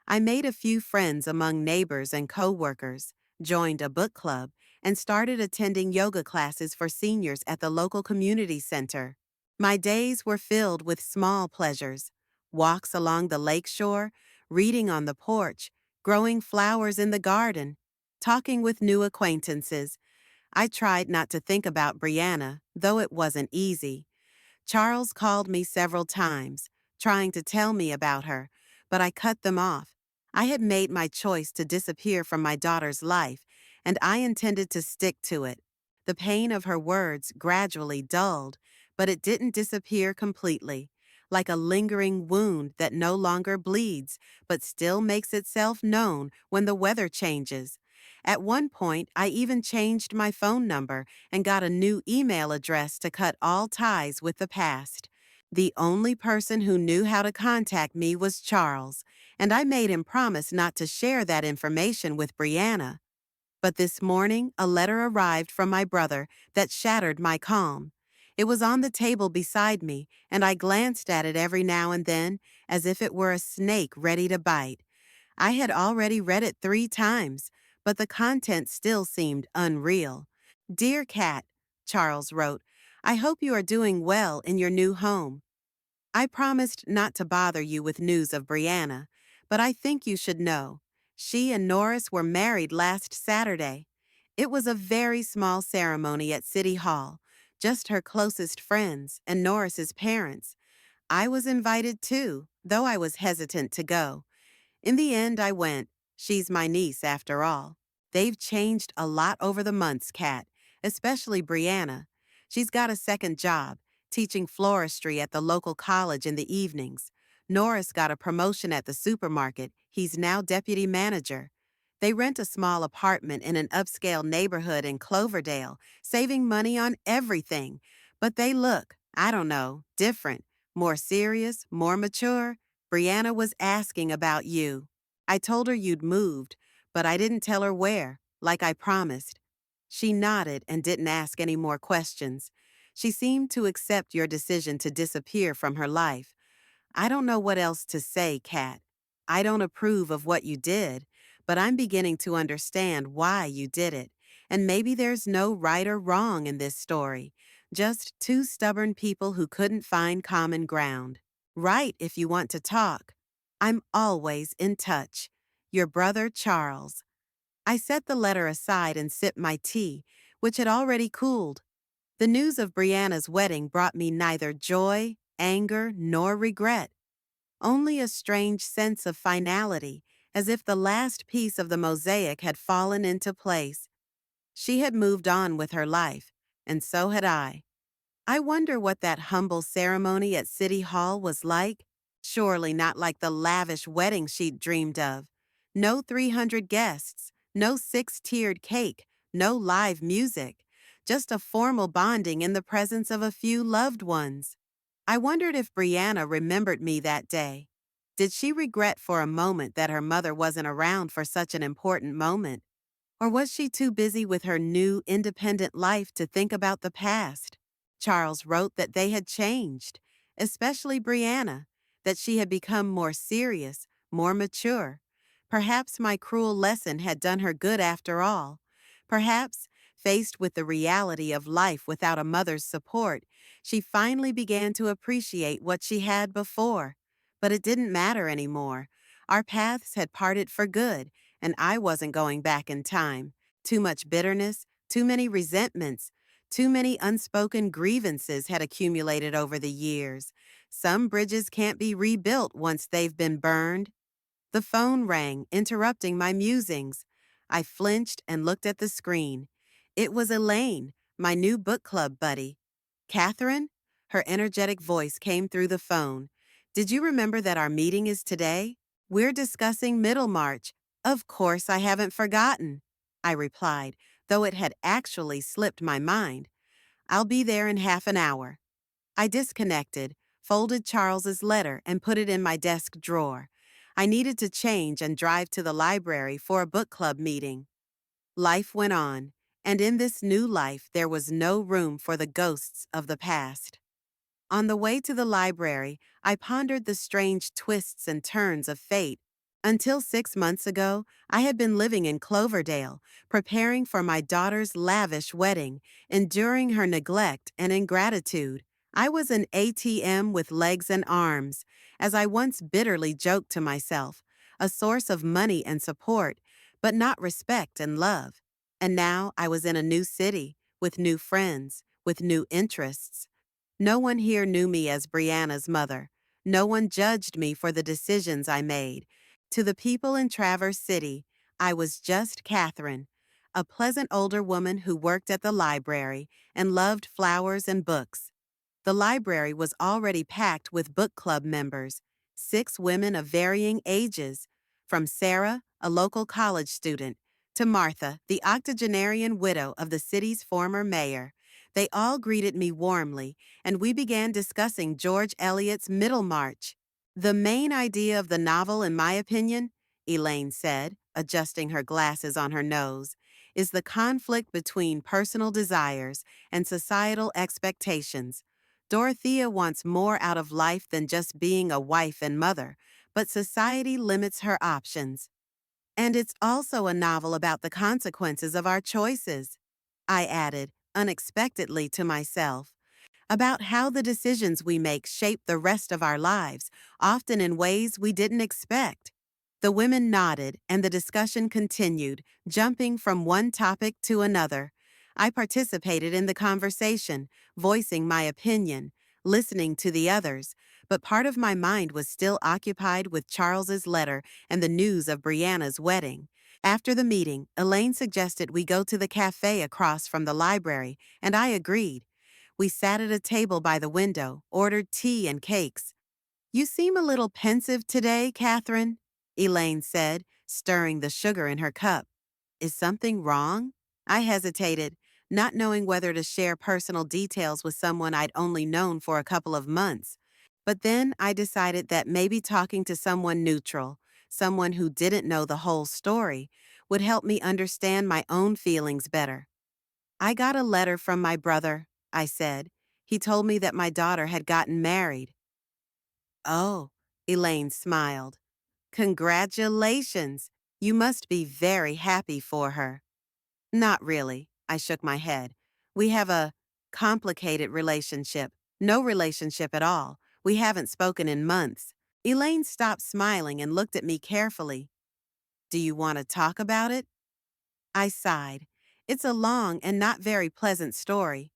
[SPEAKER 1] I made a few friends among neighbors and coworkers, joined a book club, and started attending yoga classes for seniors at the local community center. My days were filled with small pleasures, walks along the lakeshore, reading on the porch, growing flowers in the garden, talking with new acquaintances. I tried not to think about Brianna, though it wasn't easy. Charles called me several times, trying to tell me about her, but I cut them off. I had made my choice to disappear from my daughter's life, and I intended to stick to it. The pain of her words gradually dulled, but it didn't disappear completely, like a lingering wound that no longer bleeds, but still makes itself known when the weather changes. At one point, I even changed my phone number and got a new email address to cut all ties with the past. The only person who knew how to contact me was Charles, and I made him promise not to share that information with Brianna. But this morning, a letter arrived from my brother that shattered my calm. It was on the table beside me, and I glanced at it every now and then, as if it were a snake ready to bite. I had already read it 3 times, but the content still seemed unreal. "Dear Cat," Charles wrote, I hope you are doing well in your new home. I promised not to bother you with news of Brianna, but I think you should know. She and Norris were married last Saturday. It was a very small ceremony at City Hall, just her closest friends and Norris's parents. I was invited too, though I was hesitant to go. In the end, I went. She's my niece, after all. They've changed a lot over the months, Kat, especially Brianna. She's got a second job, teaching floristry at the local college in the evenings. Norris got a promotion at the supermarket. He's now deputy manager. They rent a small apartment in an upscale neighborhood in Cloverdale, saving money on everything. But they look, I don't know, different, more serious, more mature. Brianna was asking about you. I told her you'd moved, but I didn't tell her where, like I promised. She nodded and didn't ask any more questions. She seemed to accept your decision to disappear from her life. I don't know what else to say, Kat. I don't approve of what you did, but I'm beginning to understand why you did it. And maybe there's no right or wrong in this story, just two stubborn people who couldn't find common ground. Write if you want to talk. I'm always in touch. Your brother, Charles. I set the letter aside and sipped my tea, which had already cooled. The news of Brianna's wedding brought me neither joy, anger, nor regret. Only a strange sense of finality, as if the last piece of the mosaic had fallen into place. She had moved on with her life, and so had I. I wonder what that humble ceremony at City Hall was like. Surely not like the lavish wedding she'd dreamed of. No 300 guests, no six-tiered cake, no live music. Just a formal bonding in the presence of a few loved ones. I wondered if Brianna remembered me that day. Did she regret for a moment that her mother wasn't around for such an important moment? Or was she too busy with her new, independent life to think about the past? Charles wrote that they had changed, especially Brianna, that she had become more serious, more mature. Perhaps my cruel lesson had done her good after all. Perhaps, faced with the reality of life without a mother's support, she finally began to appreciate what she had before. But it didn't matter anymore. Our paths had parted for good, and I wasn't going back in time. Too much bitterness, too many resentments, too many unspoken grievances had accumulated over the years. Some bridges can't be rebuilt once they've been burned. The phone rang, interrupting my musings. I flinched and looked at the screen. It was Elaine, my new book club buddy. Catherine? Her energetic voice came through the phone. Did you remember that our meeting is today? We're discussing Middlemarch. Of course I haven't forgotten, I replied, though it had actually slipped my mind. I'll be there in half an hour. I disconnected, folded Charles's letter, and put it in my desk drawer. I needed to change and drive to the library for a book club meeting. Life went on, and in this new life there was no room for the ghosts of the past. On the way to the library, I pondered the strange twists and turns of fate. Until 6 months ago, I had been living in Cloverdale, preparing for my daughter's lavish wedding, enduring her neglect and ingratitude. I was an ATM with legs and arms, as I once bitterly joked to myself, a source of money and support, but not respect and love. And now I was in a new city, with new friends, with new interests. No one here knew me as Brianna's mother. No one judged me for the decisions I made. To the people in Traverse City, I was just Catherine, a pleasant older woman who worked at the library and loved flowers and books. The library was already packed with book club members, 6 women of varying ages, from Sarah, a local college student, to Martha, the octogenarian widow of the city's former mayor. They all greeted me warmly, and we began discussing George Eliot's Middlemarch. The main idea of the novel, in my opinion, Elaine said, adjusting her glasses on her nose, is the conflict between personal desires and societal expectations. Dorothea wants more out of life than just being a wife and mother, but society limits her options. And it's also a novel about the consequences of our choices, I added, unexpectedly to myself. about how the decisions we make shape the rest of our lives, often in ways we didn't expect. The women nodded, and the discussion continued, jumping from one topic to another. I participated in the conversation, voicing my opinion, listening to the others, but part of my mind was still occupied with Charles's letter and the news of Brianna's wedding. After the meeting, Elaine suggested we go to the cafe across from the library, and I agreed. We sat at a table by the window, ordered tea and cakes. "You seem a little pensive today, Catherine," Elaine said, stirring the sugar in her cup. "Is something wrong?" I hesitated, not knowing whether to share personal details with someone I'd only known for a couple of months. But then I decided that maybe talking to someone neutral, someone who didn't know the whole story, would help me understand my own feelings better. "I got a letter from my brother," I said. "He told me that my daughter had gotten married." "Oh," Elaine smiled. "Congratulations! You must be very happy for her." "Not really," I shook my head. "We have a complicated relationship. No relationship at all. We haven't spoken in months." Elaine stopped smiling and looked at me carefully. "Do you want to talk about it?" I sighed. It's a long and not very pleasant story.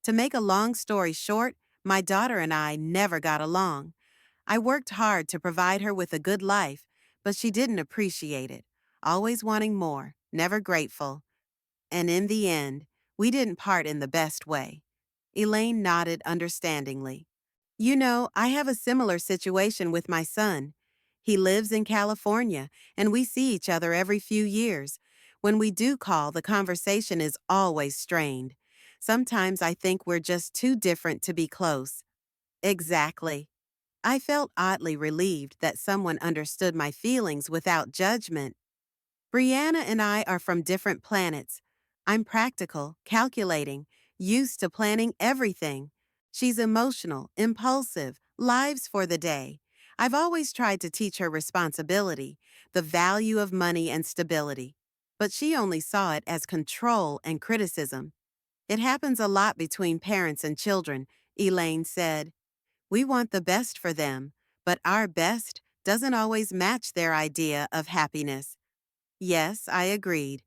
[SPEAKER 1] To make a long story short, my daughter and I never got along. I worked hard to provide her with a good life, but she didn't appreciate it, always wanting more, never grateful. And in the end, we didn't part in the best way. Elaine nodded understandingly. "You know, I have a similar situation with my son. He lives in California, and we see each other every few years. When we do call, the conversation is always strained. Sometimes I think we're just too different to be close." Exactly. I felt oddly relieved that someone understood my feelings without judgment. "Brianna and I are from different planets. I'm practical, calculating, used to planning everything. She's emotional, impulsive, lives for the day. I've always tried to teach her responsibility, the value of money and stability. But she only saw it as control and criticism. It happens a lot between parents and children," Elaine said. "We want the best for them, but our best doesn't always match their idea of happiness." Yes, I agreed.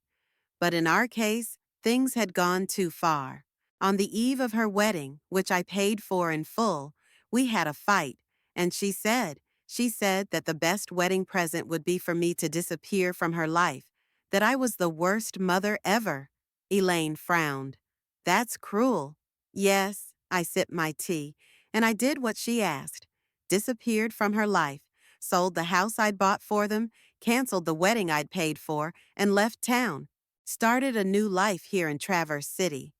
[SPEAKER 1] But in our case, things had gone too far. On the eve of her wedding, which I paid for in full, we had a fight, and she said that the best wedding present would be for me to disappear from her life, that I was the worst mother ever. Elaine frowned. "That's cruel." "Yes," I sipped my tea, and I did what she asked. Disappeared from her life, sold the house I'd bought for them, canceled the wedding I'd paid for, and left town. Started a new life here in Traverse City.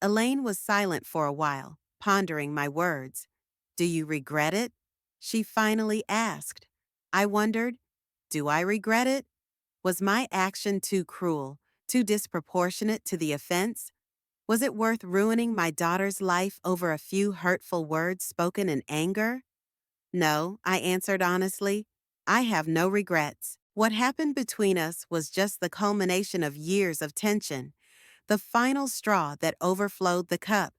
[SPEAKER 1] Elaine was silent for a while, pondering my words. "Do you regret it?" she finally asked. I wondered, do I regret it? Was my action too cruel, too disproportionate to the offense? Was it worth ruining my daughter's life over a few hurtful words spoken in anger? "No," I answered honestly. "I have no regrets. What happened between us was just the culmination of years of tension, the final straw that overflowed the cup.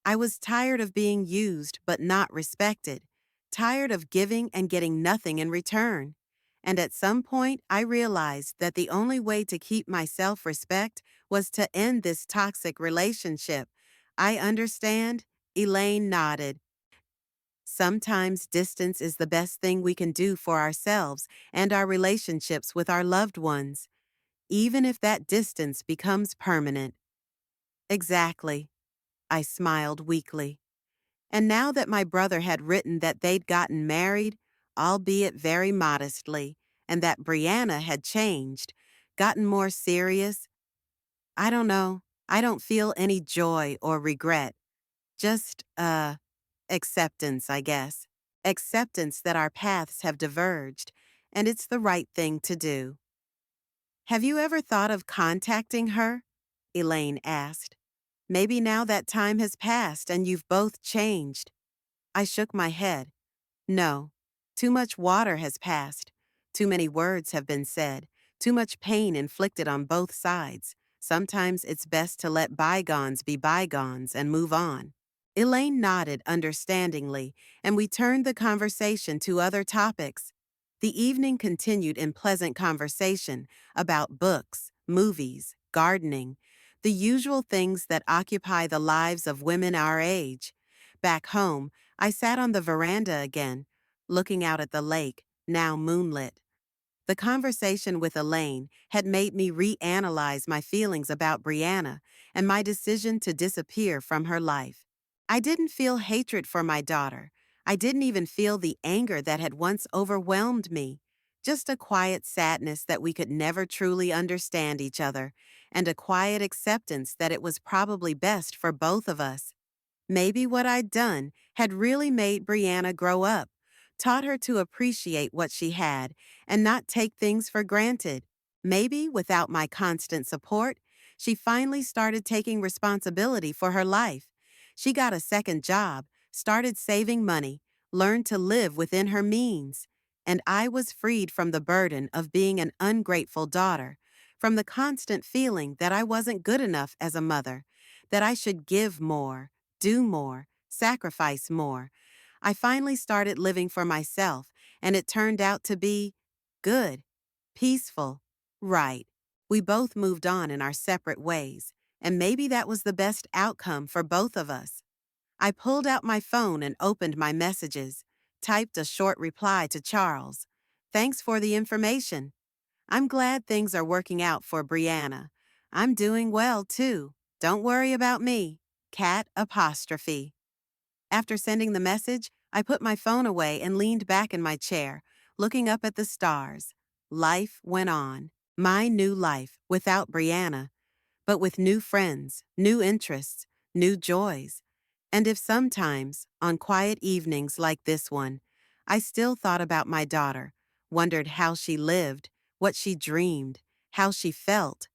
[SPEAKER 1] I was tired of being used but not respected, tired of giving and getting nothing in return. And at some point, I realized that the only way to keep my self-respect was to end this toxic relationship. I understand." Elaine nodded. "Sometimes distance is the best thing we can do for ourselves and our relationships with our loved ones, even if that distance becomes permanent." "Exactly," I smiled weakly. And now that my brother had written that they'd gotten married, albeit very modestly, and that Brianna had changed, gotten more serious, I don't know, I don't feel any joy or regret. Just, acceptance, I guess. Acceptance that our paths have diverged, and it's the right thing to do. "Have you ever thought of contacting her?" Elaine asked. "Maybe now that time has passed and you've both changed." I shook my head. "No. Too much water has passed. Too many words have been said. Too much pain inflicted on both sides. Sometimes it's best to let bygones be bygones and move on." Elaine nodded understandingly, and we turned the conversation to other topics. The evening continued in pleasant conversation about books, movies, gardening, the usual things that occupy the lives of women our age. Back home, I sat on the veranda again, looking out at the lake, now moonlit. The conversation with Elaine had made me reanalyze my feelings about Brianna and my decision to disappear from her life. I didn't feel hatred for my daughter. I didn't even feel the anger that had once overwhelmed me. Just a quiet sadness that we could never truly understand each other, and a quiet acceptance that it was probably best for both of us. Maybe what I'd done had really made Brianna grow up, taught her to appreciate what she had and not take things for granted. Maybe without my constant support, she finally started taking responsibility for her life. She got a second job, started saving money, learned to live within her means. And I was freed from the burden of being an ungrateful daughter, from the constant feeling that I wasn't good enough as a mother, that I should give more, do more, sacrifice more. I finally started living for myself, and it turned out to be good, peaceful, right. We both moved on in our separate ways, and maybe that was the best outcome for both of us. I pulled out my phone and opened my messages, typed a short reply to Charles. Thanks for the information. I'm glad things are working out for Brianna. I'm doing well, too. Don't worry about me. Cat apostrophe. After sending the message, I put my phone away and leaned back in my chair, looking up at the stars. Life went on. My new life, without Brianna, but with new friends, new interests, new joys. And if sometimes, on quiet evenings like this one, I still thought about my daughter, wondered how she lived, what she dreamed, how she felt,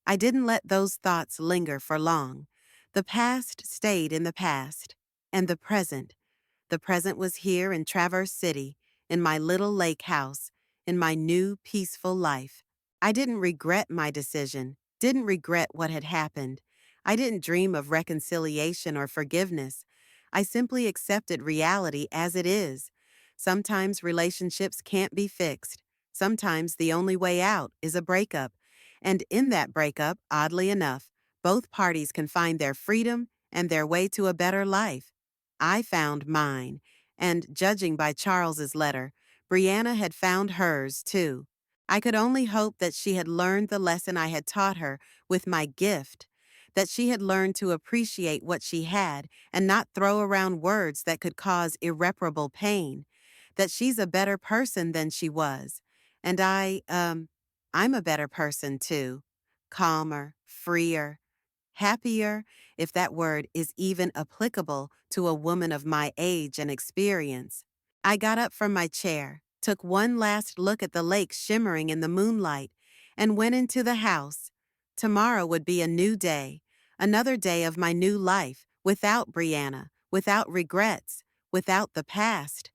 [SPEAKER 1] I didn't let those thoughts linger for long. The past stayed in the past, and the present was here in Traverse City, in my little lake house, in my new peaceful life. I didn't regret my decision, didn't regret what had happened. I didn't dream of reconciliation or forgiveness. I simply accepted reality as it is. Sometimes relationships can't be fixed. Sometimes the only way out is a breakup. And in that breakup, oddly enough, both parties can find their freedom and their way to a better life. I found mine, and judging by Charles's letter, Brianna had found hers too. I could only hope that she had learned the lesson I had taught her with my gift, that she had learned to appreciate what she had and not throw around words that could cause irreparable pain, that she's a better person than she was. And I'm a better person too. Calmer, freer, happier, if that word is even applicable to a woman of my age and experience. I got up from my chair, took one last look at the lake shimmering in the moonlight, and went into the house. Tomorrow would be a new day, another day of my new life, without Brianna, without regrets, without the past.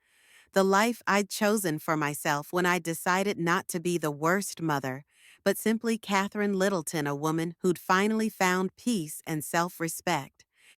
[SPEAKER 1] The life I'd chosen for myself when I decided not to be the worst mother, but simply Catherine Littleton, a woman who'd finally found peace and self-respect.